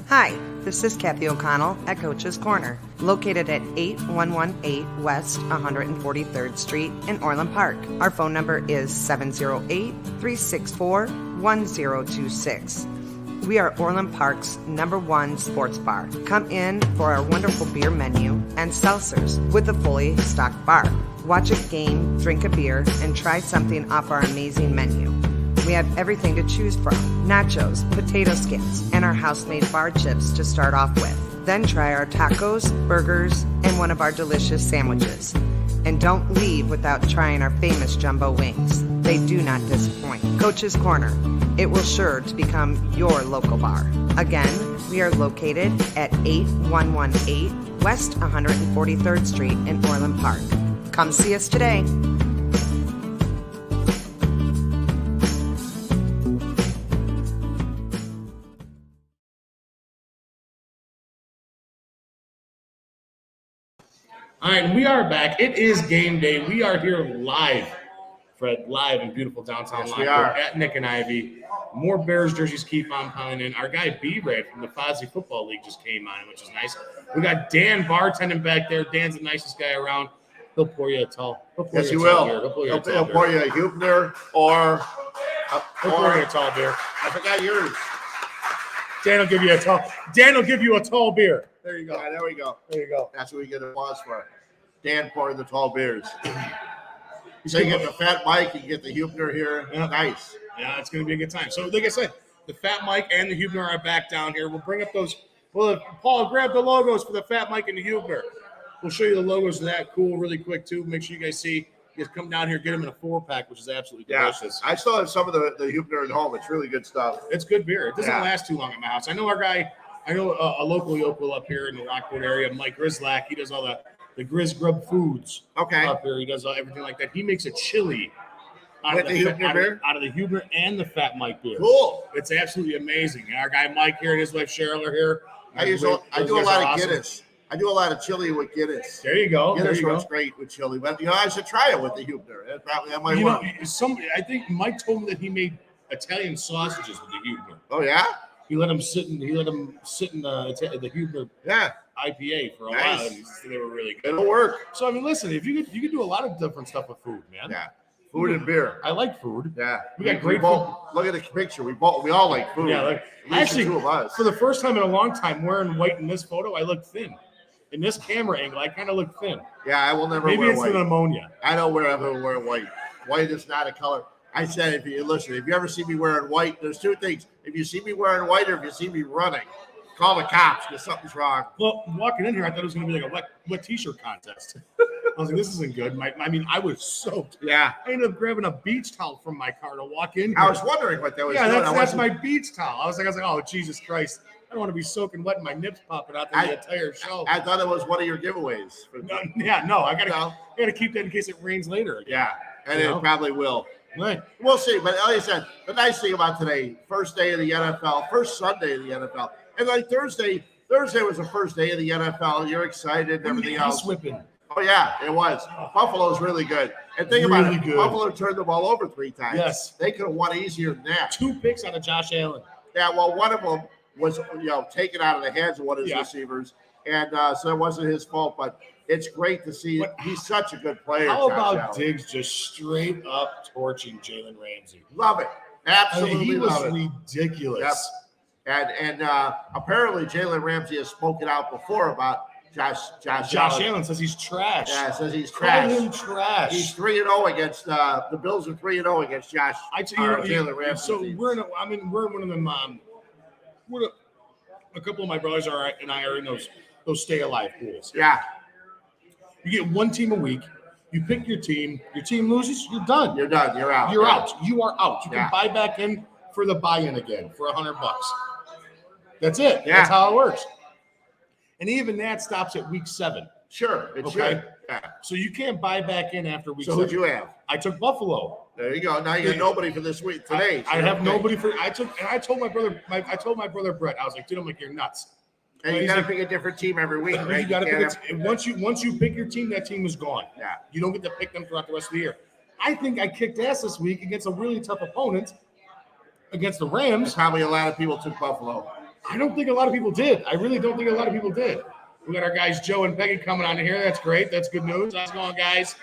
Hi, this is Kathy O'Connell at Coach's Corner, located at 8118 West 143rd Street in Orland Park. Our phone number is 708-364-1026. We are Orland Park's #1 sports bar. Come in for our wonderful beer menu and seltzers with a fully stocked bar. Watch a game, drink a beer, and try something off our amazing menu. We have everything to choose from: nachos, potato skins, and our house-made bar chips to start off with. Then try our tacos, burgers, and one of our delicious sandwiches. And don't leave without trying our famous jumbo wings. They do not disappoint. Coach's Corner. It will sure to become your local bar. Again, we are located at 8118 West 143rd Street in Orland Park. Come see us today. All right, we are back. It is game day. We are here live Fred, live in beautiful downtown Yes, we Lockport are. at Nik and Ivy. More Bears jerseys keep on piling in. Our guy B-Ray from the Fozzy Football League just came on, which is nice. We got Dan bartending back there. Dan's the nicest guy around. He'll pour you a tall. Yes, he will. He'll pour you a Huebner or He'll pour you a tall beer. I forgot yours. Dan will give you a tall. Dan will give you a tall beer. There you go. Yeah, there we go. There you go. That's what we get applause for. Dan pouring the tall beers. So you get the Fat Mike, you get the Huebner here. Yeah. Nice. Yeah, it's going to be a good time. So, like I said, the Fat Mike and the Huebner are back down here. We'll bring up those. Well, Paul, grab the logos for the Fat Mike and the Huebner. We'll show you the logos of that cool really quick, too. Make sure you guys see. You guys come down here, get them in a 4-pack, which is absolutely delicious. I still have some of the Huebner at home. It's really good stuff. It's good beer. It doesn't Yeah. last too long at my house. I know a local yokel up here in the Lockport area, Mike Grislack. He does all the Grizz Grub Foods Okay. up here. He does everything like that. He makes a chili out With of the Huebner beer? out of the Huebner and the Fat Mike beer. Cool. It's absolutely amazing. And our guy Mike here and his wife Cheryl are here. I do a Those lot guys of are awesome. Guinness. I do a lot of chili with Guinness. There you go. There Guinness you works go. great with chili, but I should try it with the Huebner. That might You work. know, I think Mike told me that he made Italian sausages with the Huebner. Oh yeah, He let him sit in the Huebner yeah, IPA for a Nice. while. And he said they were really good. it'll work. So I mean, listen, if you could do a lot of different stuff with food, man. Yeah, food and beer. I like food. Yeah, We got great both, look at the picture. We all like food. Yeah, like, At least the actually, two of us. for the first time in a long time, wearing white in this photo, I look thin. In this camera angle, I kind of look thin. Yeah, I will never Maybe wear it's white. the pneumonia. I don't ever wear white. White is not a color. I said, if you ever see me wearing white, there's two things. If you see me wearing white or if you see me running, call the cops because something's wrong. Well, walking in here, I thought it was going to be like a wet t-shirt contest. I was like, this isn't good. I was soaked. Yeah. I ended up grabbing a beach towel from my car to walk in here. I was wondering what that was Yeah, doing. that's my beach towel. I was like, oh, Jesus Christ. I don't want to be soaking wet and my nips popping out the entire show. I thought it was one of your giveaways. No, I gotta keep that in case it rains later. Yeah, and You know? it probably will. Right. We'll see. But like I said, the nice thing about today, first day of the NFL, first Sunday of the NFL, and like Thursday was the first day of the NFL. You're excited and everything else. Whipping. Oh yeah, it was. Buffalo's really good. And think about Really it, good. Buffalo turned the ball over 3 times. Yes. They could have won easier than that. 2 picks out of Josh Allen. Yeah, well, one of them was taken out of the hands of one of his Yeah. receivers, and so it wasn't his fault. But it's great to see. But He's such a good player. How Josh about Allen. Diggs just straight up torching Jalen Ramsey? Love it. Absolutely he was love it. ridiculous. Yep. And apparently Jalen Ramsey has spoken out before about Josh Allen says he's trash. Yeah, says he's Call trash. him trash. He's 3-0 against the Bills are 3-0 against Jalen Ramsey. So we're in one of them. A couple of my brothers and I are in those stay alive pools. Yeah, You get one team a week. You pick your team. Your team loses. You're done. you're done. You're out. You're out. You are out. You Yeah. can buy back in for the buy-in again for $100. That's it. Yeah. That's how it works. And even that stops at week 7. Sure, it Okay. should. Yeah. So you can't buy back in after week So 7. who'd you have? I took Buffalo. There you go. Now you got nobody for this week today. I have Okay. nobody for. I told my brother Brett. I was like, dude, I'm like, you're nuts. And you He's got to like- pick a different team every week, right? You got to can't pick have- once you pick your team, that team is gone. Yeah. You don't get to pick them throughout the rest of the year. I think I kicked ass this week against a really tough opponent, against the Rams. Probably a lot of people took Buffalo. I don't think a lot of people did. I really don't think a lot of people did. We got our guys Joe and Peggy coming on here. That's great. That's good news. How's it going, guys?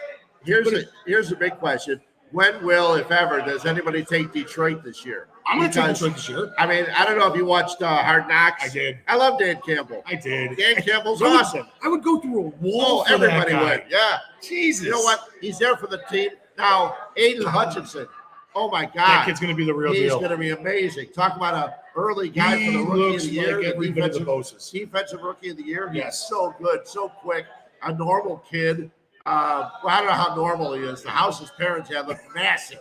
Here's a big question. When will, if ever, does anybody take Detroit this year? I'm going to take Because, Detroit this year. I mean, I don't know if you watched Hard Knocks. I did. I love Dan Campbell. I did. Dan Campbell's I would- awesome. I would go through a wall. Oh, for everybody that guy. would. Yeah. Jesus. You know what? He's there for the team. Now, Aiden Hutchinson. Oh, my God. That kid's going to be the real He's deal. going to be amazing. Talk about an early guy He for the rookie looks of the year. like every bit of the defensive rookie of the year. He's Yes. so good, so quick. A normal kid. Well, I don't know how normal he is. The house his parents had looked massive.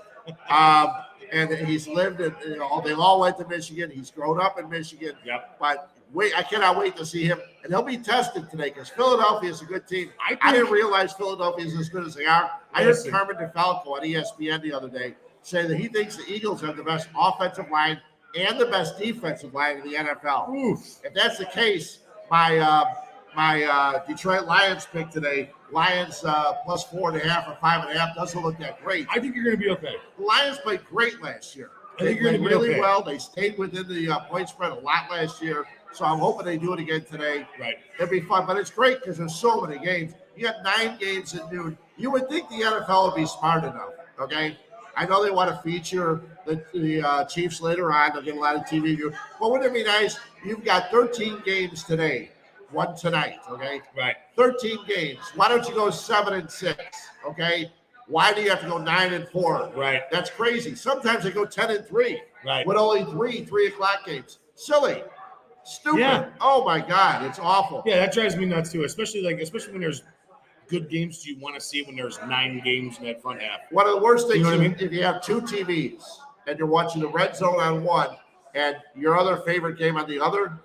And he's lived in, they all went to Michigan. He's grown up in Michigan. Yep. But I cannot wait to see him. And he'll be tested today because Philadelphia is a good team. I I didn't think- realize Philadelphia is as good as they are. I heard Listen. Carmen DeFalco on ESPN the other day say that he thinks the Eagles have the best offensive line and the best defensive line in the NFL. Oof. If that's the case, my my Detroit Lions pick today. Lions plus 4.5 or 5.5 doesn't look that great. I think you're going to be okay. The Lions played great last year. I think They you're played going to be really okay. well. They stayed within the point spread a lot last year. So I'm hoping they do it again today. Right. It'll be fun, but it's great because there's so many games. You got 9 games at noon. You would think the NFL would be smart enough, okay? I know they want to feature the Chiefs later on. They'll get a lot of TV view. But wouldn't it be nice? You've got 13 games today, 1 tonight, okay? Right. 13 games. Why don't you go 7-6, okay? Why do you have to go 9-4? Right. That's crazy. Sometimes they go 10-3. Right. With only 3 o'clock games. Silly. Stupid. Yeah. Oh my God, it's awful. Yeah, that drives me nuts too. Especially when there's good games you want to see when there's 9 games in that front half. One of the worst things You know what I is mean? if you have 2 TVs and you're watching the red zone on one and your other favorite game on the other,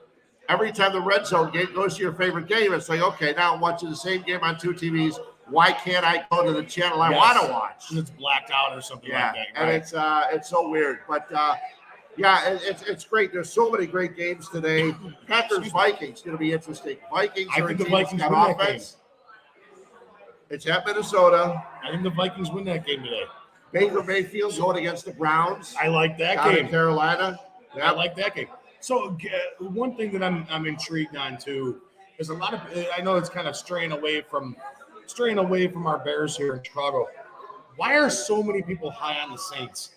every time the red zone game goes to your favorite game, it's like, okay, now I'm watching the same game on 2 TVs. Why can't I go to the channel I want to watch? It's blacked out or something Yeah, like that. and Right? it's so weird. But yeah, it's great. There's so many great games today. Packers Vikings going to be interesting. Vikings I are a think the team that's Vikings got win that offense. It's at Minnesota. I think the Vikings win that game today. Baker Mayfield going against the Browns. I like that Out game. of Carolina. I like that game. So one thing that I'm intrigued on too is a lot of I know it's kind of straying away from our Bears here in Chicago. Why are so many people high on the Saints?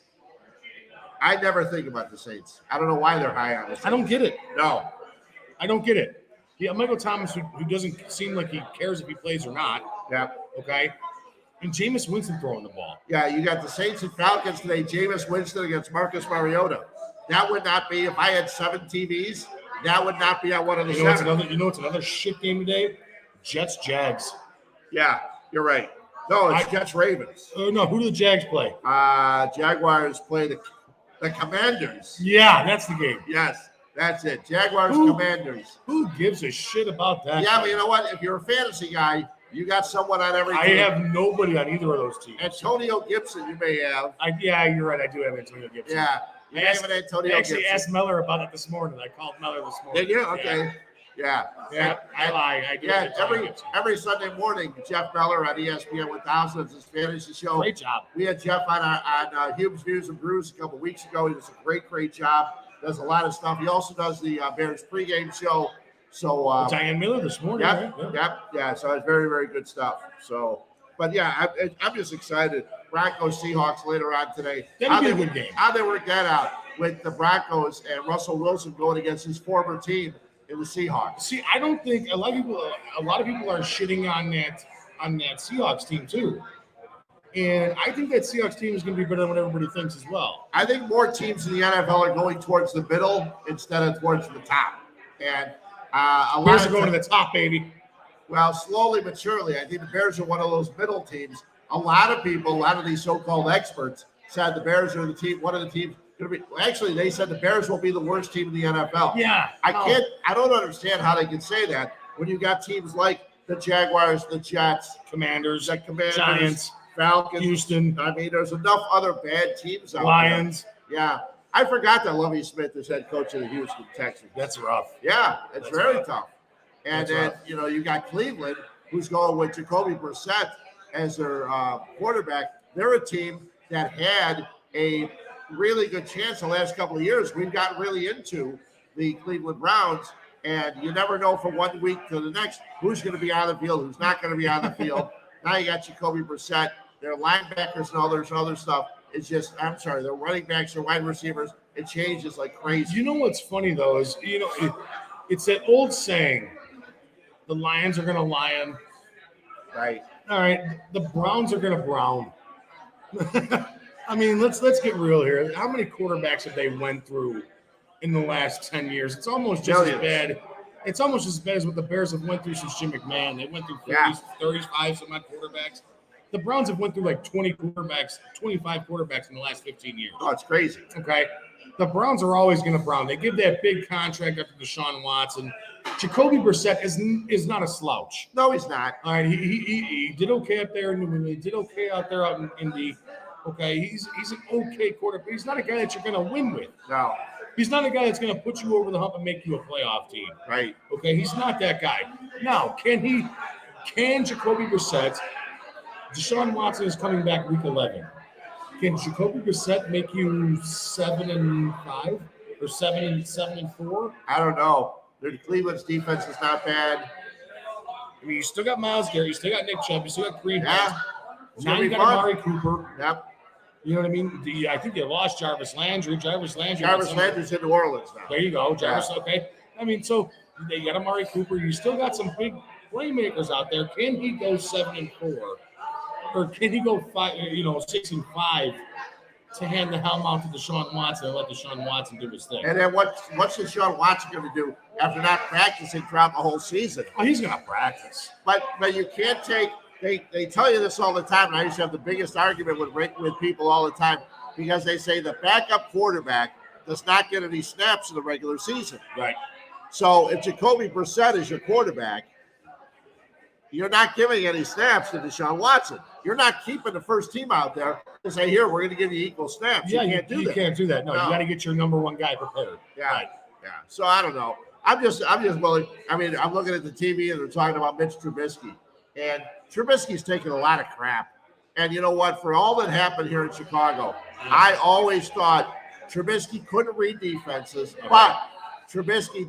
I never think about the Saints. I don't know why they're high on this. I don't get it. No. I don't get it. Yeah, Michael Thomas, who doesn't seem like he cares if he plays or not. Yeah. Okay. And Jameis Winston throwing the ball. Yeah, you got the Saints and Falcons today. Jameis Winston against Marcus Mariota. That would not be, if I had 7 TVs, that would not be on one of the 7. You know what's another shit game today? Jets Jags. Yeah, you're right. No, it's Jets Ravens. Oh no, who do the Jags play? Jaguars play the Commanders. Yeah, that's the game. Yes, that's it. Jaguars Commanders. Who gives a shit about that? Yeah, but you know what? If you're a fantasy guy, you got someone on every I team. have nobody on either of those teams. Antonio Gibson, you may have. Yeah, you're right. I do have Antonio Gibson. Yeah. You may have an Antonio I actually Gibson. asked Meller about it this morning. I called Meller this morning. Did you? Okay. Yeah. Yeah, I lie. I do. Yeah, have Antonio Gibson. every Sunday morning, Jeff Meller on ESPN 1000 is his fantasy show. Great job. We had Jeff on Hube's News and Brews a couple weeks ago. He does a great job. Does a lot of stuff. He also does the Bears pregame show. So Diane Miller this morning. Yep, Right? yeah. So it's very good stuff. So, but yeah, I'm just excited. Broncos Seahawks later on today. That'll be a good game. How they work that out with the Broncos and Russell Wilson going against his former team in the Seahawks. See, I don't think a lot of people are shitting on that Seahawks team too. And I think that Seahawks team is going to be better than what everybody thinks as well. I think more teams in the NFL are going towards the middle instead of towards the top. And a lot Bears of are going to the top, baby. Well, slowly but surely, I think the Bears are one of those middle teams. A lot of these so-called experts said the Bears are the team, one of the teams going to be. Well, actually, they said the Bears will be the worst team in the NFL. Yeah. I don't understand how they can say that when you got teams like the Jaguars, the Jets, Commanders, Giants, Falcons, Houston. I mean, there's enough other bad teams out Lions. there. Yeah. I forgot that Lovie Smith is head coach of the Houston Texans. That's rough. Yeah, it's That's very rough. tough. And That's then, rough. you got Cleveland, who's going with Jacoby Brissett as their quarterback. They're a team that had a really good chance the last couple of years. We've gotten really into the Cleveland Browns, and you never know from 1 week to the next who's going to be on the field, who's not going to be on the field. Now you got Jacoby Brissett, their linebackers and other stuff. It's just, I'm sorry, their running backs, their wide receivers, it changes like crazy. You know what's funny though is it's that old saying, the Lions are going to lion. Right. All right, the Browns are going to brown. I mean, let's get real here. How many quarterbacks have they went through in the last 10 years? It's almost just as bad. It's almost as bad as what the Bears have went through since Jim McMahon. They went through 35 some odd quarterbacks. The Browns have went through like 20 quarterbacks, 25 quarterbacks in the last 15 years. Oh, it's crazy. Okay. The Browns are always going to brown. They give that big contract after Deshaun Watson. Jacoby Brissett is not a slouch. No, he's not. All right, he did okay up there in New England. He did okay out there out in Indy. Okay, he's an okay quarterback. He's not a guy that you're going to win with. No. He's not a guy that's going to put you over the hump and make you a playoff team. Right. Okay, he's not that guy. Now, can Jacoby Brissett, Deshaun Watson is coming back week 11. Can Jacoby Brissett make you 7-5 or 7-4? I don't know. Cleveland's defense is not bad. I mean, you still got Myles Garrett, you still got Nick Chubb, you still got Kareem Hunt. It's Now gonna you be got fun. Amari Cooper. Yep. You know what I mean? I think you lost Jarvis Landry. Jarvis Landry's in New Orleans now. There you go. Jarvis, okay. I mean, so you got Amari Cooper. You still got some big playmakers out there. Can he go 7-4? Or can he go 6-5 to hand the helm out to Deshaun Watson and let Deshaun Watson do his thing? And then what's Deshaun Watson going to do after not practicing throughout the whole season? Oh, he's going to practice. But you can't take – they tell you this all the time, and I used to have the biggest argument with people all the time because they say the backup quarterback does not get any snaps in the regular season. Right. So if Jacoby Brissett is your quarterback, you're not giving any snaps to Deshaun Watson. You're not keeping the first team out there to say, here, we're going to give you equal snaps. Yeah, you can't do that. You can't do that. No, you got to get your number one guy prepared. Yeah. Right. Yeah. So I don't know. I'm just willing. I mean, I'm looking at the TV and they're talking about Mitch Trubisky. And Trubisky's taking a lot of crap. And you know what? For all that happened here in Chicago, I always thought Trubisky couldn't read defenses, but Trubisky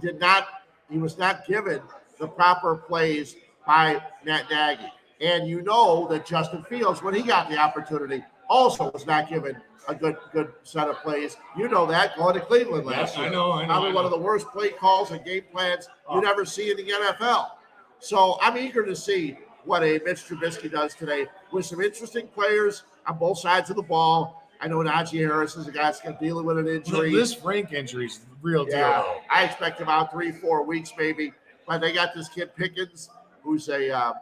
he was not given the proper plays by Matt Nagy. And you know that Justin Fields, when he got the opportunity, also was not given a good set of plays. You know that going to Cleveland last year. I know. Probably one of the worst play calls and game plans you'd ever see in the NFL. So I'm eager to see what a Mitch Trubisky does today with some interesting players on both sides of the ball. I know Najee Harris is a guy that's dealing with an injury. This Frank injury is the real deal. Yeah, I expect him out 3-4 weeks maybe. But they got this kid Pickens, who's a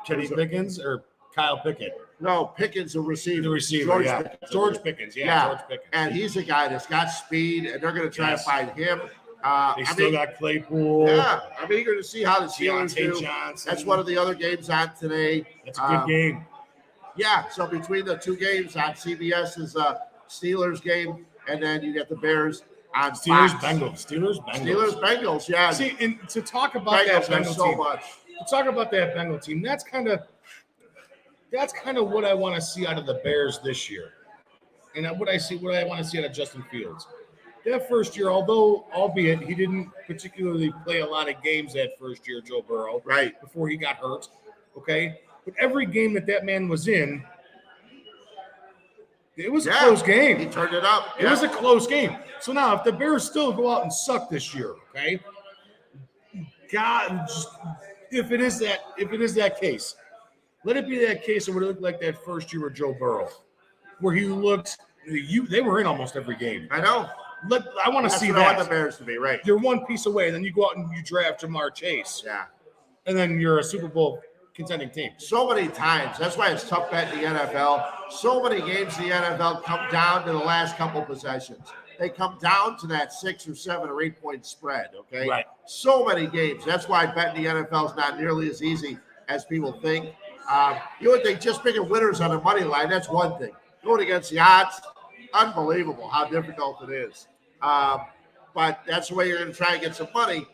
Kenny Pickens or Kyle Pickett? No, Pickens, a receiver. The receiver, George yeah. Pickens. George Pickens, Yeah. George Pickens. And he's a guy that's got speed, and they're going to try to find him. They still got Claypool. Yeah, I'm eager to see how the Steelers do. Johnson. That's one of the other games on today. That's a good game. Yeah, so between the two games on CBS is a Steelers game, and then you get the Bears on Steelers, Fox. Bengals. Bengals, yeah. See, and to talk about Bengals that have Bengal so team, much. to talk about that Bengal team, that's kind of what I want to see out of the Bears this year, and what I want to see out of Justin Fields. That first year, albeit he didn't particularly play a lot of games that first year, Joe Burrow, Right. before he got hurt, okay? But every game that man was in, it was a close game. He turned it up. It was a close game. So now, if the Bears still go out and suck this year, okay? God, if it is that case, let it be that case of what it looked like that first year with Joe Burrow, where he looked. They were in almost every game. I know. I want to see That's what I that. want the Bears to be, right? You're one piece away, and then you go out and you draft Jamar Chase, Yeah. and then you're a Super Bowl contending team. So many times. That's why it's tough betting the NFL. So many games in the NFL come down to the last couple possessions. They come down to that 6 or 7 or 8 point spread, okay? Right. So many games. That's why betting the NFL is not nearly as easy as people think. You would think just picking winners on the money line, that's one thing. Going against the odds, unbelievable how difficult it is. But that's the way you're going to try and get some money.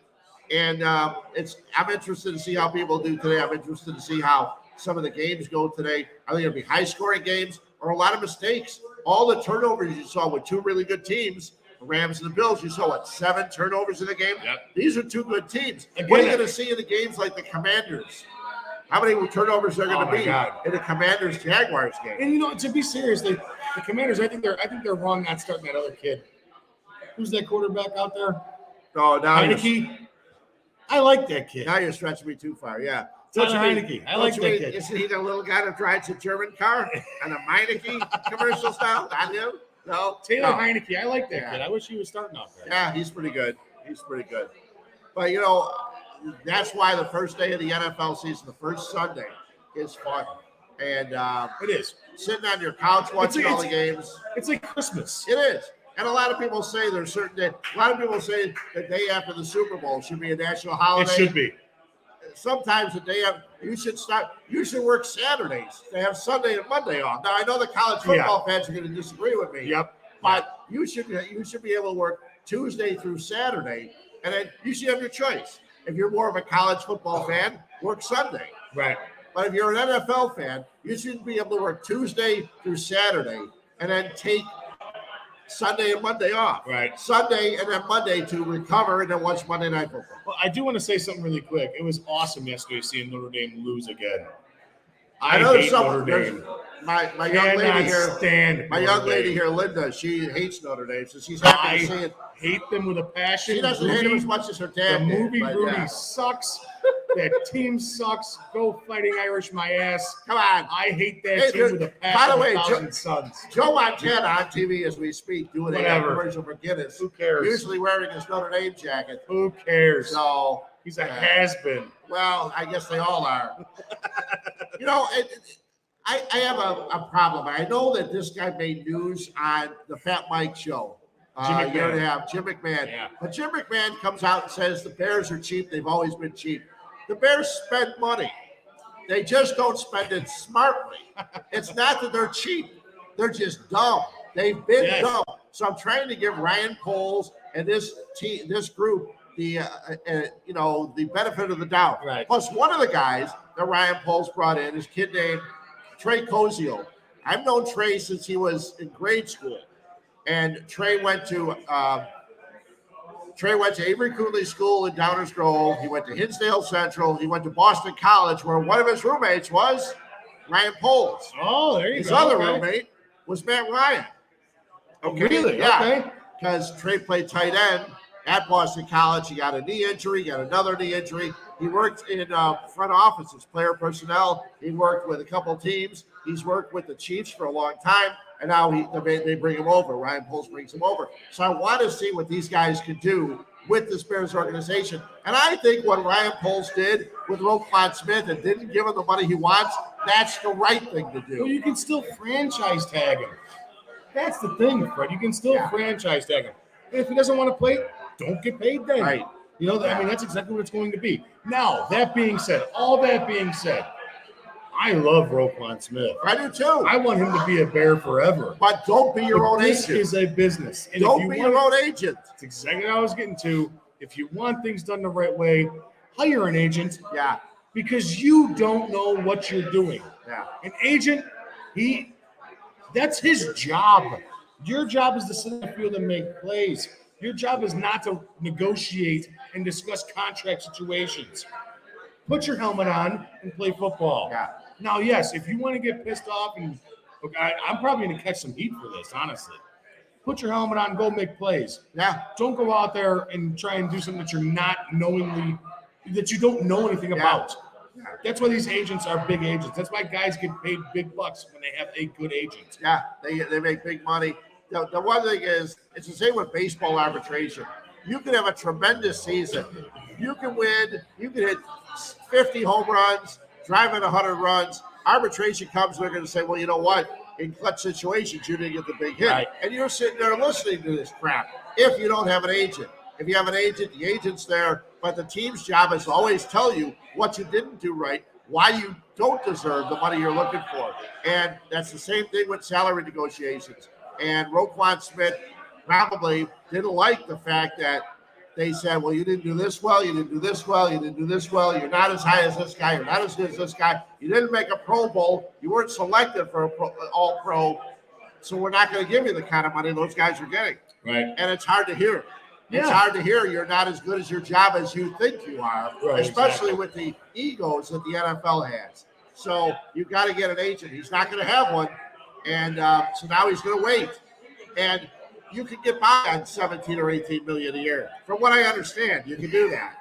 And I'm interested to see how people do today. I'm interested to see how some of the games go today. Are they going to be high-scoring games or a lot of mistakes? All the turnovers you saw with two really good teams, the Rams and the Bills, you saw, 7 turnovers in the game? Yep. These are two good teams. What are you going to see in the games like the Commanders? How many turnovers are going to be in the Commanders-Jaguars game? And to be serious, the Commanders, I think they're wrong not starting that other kid. Who's that quarterback out there? Oh, now Heineke. I like that kid. Now you're stretching me too far. Yeah. Tyler Heineke. I like that kid. Isn't he the little guy that drives a German car and a Meineke commercial style? Not him? No. Taylor Heineke. I like that kid. I wish he was starting out there. Yeah, he's pretty good. But, that's why the first day of the NFL season, the first Sunday, is fun. And it is. Sitting on your couch watching all the games. It's like Christmas. It is. And a lot of people say there's certain day. A lot of people say the day after the Super Bowl should be a national holiday. It should be. Sometimes the day after, you should work Saturdays. They have Sunday and Monday off. Now I know the college football fans are going to disagree with me. Yep. But you should be able to work Tuesday through Saturday, and then you should have your choice. If you're more of a college football fan, work Sunday. Right. But if you're an NFL fan, you should be able to work Tuesday through Saturday and then take Sunday and Monday off. Right. Sunday and then Monday to recover and then watch Monday Night Football. Well, I do want to say something really quick. It was awesome yesterday seeing Notre Dame lose again. I know hate Notre Dame. My young lady here, stand my young lady here, Linda, she hates Notre Dame, so she's happy to see it. Hate them with a passion. She doesn't hate them as much as her dad The movie did, Rudy yeah. sucks. That team sucks. Go Fighting Irish my ass. Come on. I hate that Hey, team with a passion. by the way, 1,000 sons. Joe Montana on TV as we speak doing a Whatever. commercial for Guinness. Who cares? Usually wearing his Notre Dame jacket. Who cares? So He's a has-been. well, I guess they all are. You know, I have a problem. I know that this guy made news on the Fat Mike show. Jim A year and a McMahon. half, Jim McMahon. Yeah. But Jim McMahon comes out and says the Bears are cheap. They've always been cheap. The Bears spend money. They just don't spend it smartly. It's not that they're cheap. They're just dumb. They've been Yes. dumb. So I'm trying to give Ryan Poles and this group the the benefit of the doubt. Right. Plus, one of the guys that Ryan Poles brought in is a kid named Trey Cozio. I've known Trey since he was in grade school, and Trey went to Avery Cooley School in Downers Grove. He went to Hinsdale Central. He went to Boston College, where one of his roommates was Ryan Poles. Oh, there you His go. other Okay. roommate was Matt Ryan. Okay. Really? Yeah. Okay. Because Trey played tight end at Boston College. He got a knee injury, got another knee injury. He worked in front offices, player personnel. He worked with a couple teams. He's worked with the Chiefs for a long time, and now they bring him over. Ryan Poles brings him over. So I want to see what these guys could do with this Bears organization. And I think what Ryan Poles did with Roquan Smith and didn't give him the money he wants, that's the right thing to do. Well, you can still franchise tag him. That's the thing, Fred. You can still franchise tag him. And if he doesn't want to play, don't get paid then. Right. You know, I mean, that's exactly what it's going to be. Now, that being said, I love Roquan Smith. I do too. I want him to be a Bear forever. But don't be your own This agent. is a business. And Don't if you be want, your own agent. That's exactly what I was getting to. If you want things done the right way, hire an agent Yeah. because you don't know what you're doing. Yeah. An agent, that's his job. Your job is to sit in the field and make plays. Your job is not to negotiate and discuss contract situations. Put your helmet on and play football. Yeah. Now, yes, if you want to get pissed off, and look, I'm probably going to catch some heat for this, honestly. Put your helmet on, go make plays. Yeah. Don't go out there and try and do something that you're not knowingly, that you don't know anything about. Yeah. That's why these agents are big agents. That's why guys get paid big bucks when they have a good agent. Yeah, they make big money. The one thing is, it's the same with baseball arbitration. You can have a tremendous season. You can win. You can hit 50 home runs, drive in 100 runs. Arbitration comes, they're going to say, well, you know what? In clutch situations, you didn't get the big hit. Right. And you're sitting there listening to this crap if you don't have an agent. If you have an agent, the agent's there. But the team's job is to always tell you what you didn't do right, why you don't deserve the money you're looking for. And that's the same thing with salary negotiations. And Roquan Smith probably didn't like the fact that they said, well, you didn't do this well, you didn't do this well, you didn't do this well, you're not as high as this guy, you're not as good as this guy, you didn't make a Pro Bowl, you weren't selected for All-Pro, so we're not going to give you the kind of money those guys are getting. Right. And it's hard to hear. It's Yeah. hard to hear you're not as good as your job as you think you are, Right, especially exactly. with the egos that the NFL has. So you've got to get an agent. He's not going to have one. And so now he's going to wait. And you can get by on 17 or 18 million a year. From what I understand, you can do that.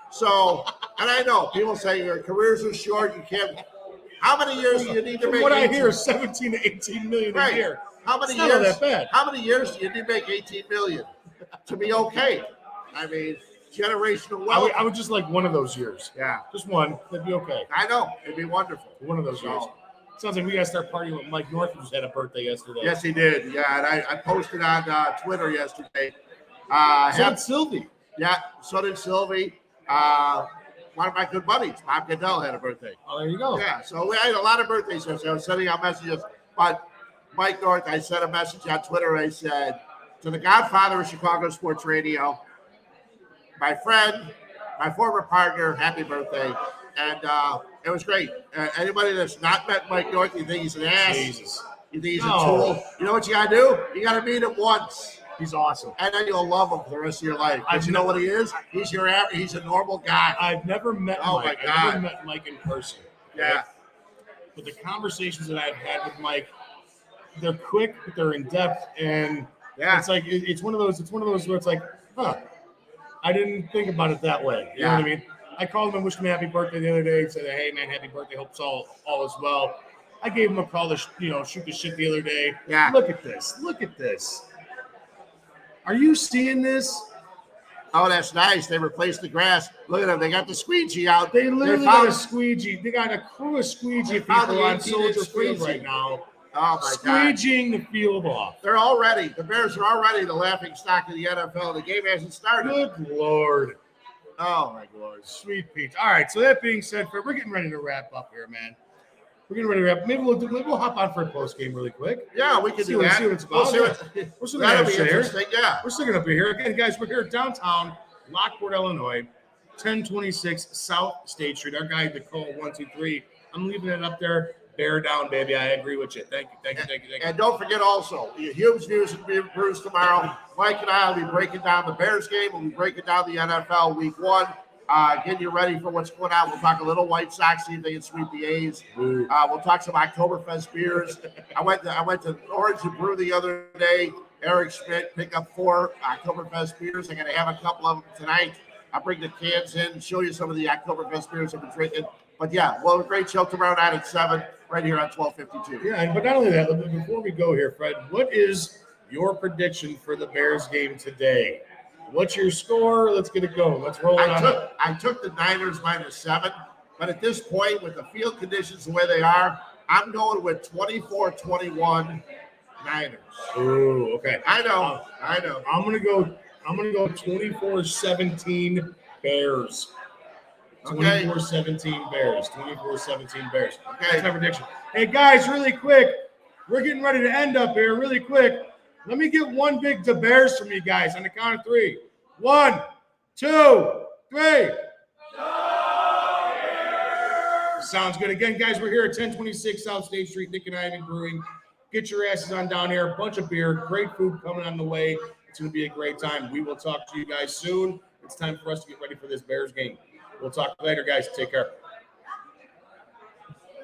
So, and I know people say your careers are short. You can't. How many years do you need to From make? what I 18? hear is 17 to 18 million Right. a year. How many It's not years? that bad. How many years do you need to make 18 million to be okay? I mean, generational I wealth. would, I would just like one of those years. Yeah, Just one. That'd be okay. I know. It'd be wonderful. One of those years. Sounds like we got to start partying with Mike North, who's had a birthday yesterday. Yes, he did. Yeah, and I posted on Twitter yesterday. So did Sylvie. Yeah, so did Sylvie. One of my good buddies, Bob Goodell, had a birthday. Oh, there you go. Yeah, so we had a lot of birthdays yesterday. I was sending out messages, but Mike North, I sent a message on Twitter. I said, to the godfather of Chicago sports radio, my friend, my former partner, happy birthday. And it was great. Anybody that's not met Mike North, you think he's an ass. Jesus. You think he's a tool. You know what you got to do? You got to meet him once. He's awesome. And then you'll love him for the rest of your life. But you know what he is? He's a normal guy. I've never met Mike. My God. I've never met Mike in person. Yeah. But the conversations that I've had with Mike, they're quick, but they're in depth, and it's like it's one of those where it's like, I didn't think about it that way. You know what I mean? I called him and wished him happy birthday the other day and said, hey man, happy birthday, hope it's all is well. I gave him a call to shoot the shit the other day. Yeah. Look at this. Are you seeing this? Oh, that's nice. They replaced the grass. Look at them. They got the squeegee out. They literally got a squeegee. They got a crew of squeegee people on Soldier Field right now. Oh, my God. Squeegeeing the field off. They're all ready. The Bears are already the laughing stock of the NFL. The game hasn't started. Good Lord. Oh, my Lord. Sweet Pete. All right, so that being said, we're getting ready to wrap up here, man. We're getting ready to wrap. Maybe we'll hop on for a post game really quick. Yeah, we can do that. See what it's about. We're still That'll going be to interesting. Yeah. We're still going to be here. Again, guys, we're here downtown, Lockport, Illinois, 1026 South State Street. Our guy, Nicole, 123. I'm leaving it up there. Bear down, baby. I agree with you. Thank you. And don't forget also, Hube's News and Brews tomorrow. Mike and I will be breaking down the Bears game. We'll be breaking down the NFL Week 1. Getting you ready for what's going on. We'll talk a little White Sox, see if they can sweep the A's. We'll talk some Oktoberfest beers. I went to Orange and Brew the other day. Eric Schmidt picked up 4 Oktoberfest beers. I'm going to have a couple of them tonight. I'll bring the cans in and show you some of the Oktoberfest beers I've been drinking. But yeah, well, a great show tomorrow night at 7 right here on 1252. Yeah, but not only that, before we go here, Fred, what is your prediction for the Bears game today? What's your score? Let's get it going. Let's roll it on. I took the Niners -7, but at this point, with the field conditions the way they are, I'm going with 24-21 Niners. Ooh, okay. I know. I'm gonna go 24-17 Bears. 24-17 Bears. 24-17 Bears. Okay. That's my prediction. Hey guys, really quick, we're getting ready to end up here. Really quick. Let me get one big to Bears from you guys on the count of 3. 1, 2, 3. Sounds good. Again, guys, we're here at 1026 South State Street, Nik Ivy Brewing. Get your asses on down here. A bunch of beer, great food coming on the way. It's going to be a great time. We will talk to you guys soon. It's time for us to get ready for this Bears game. We'll talk later, guys. Take care.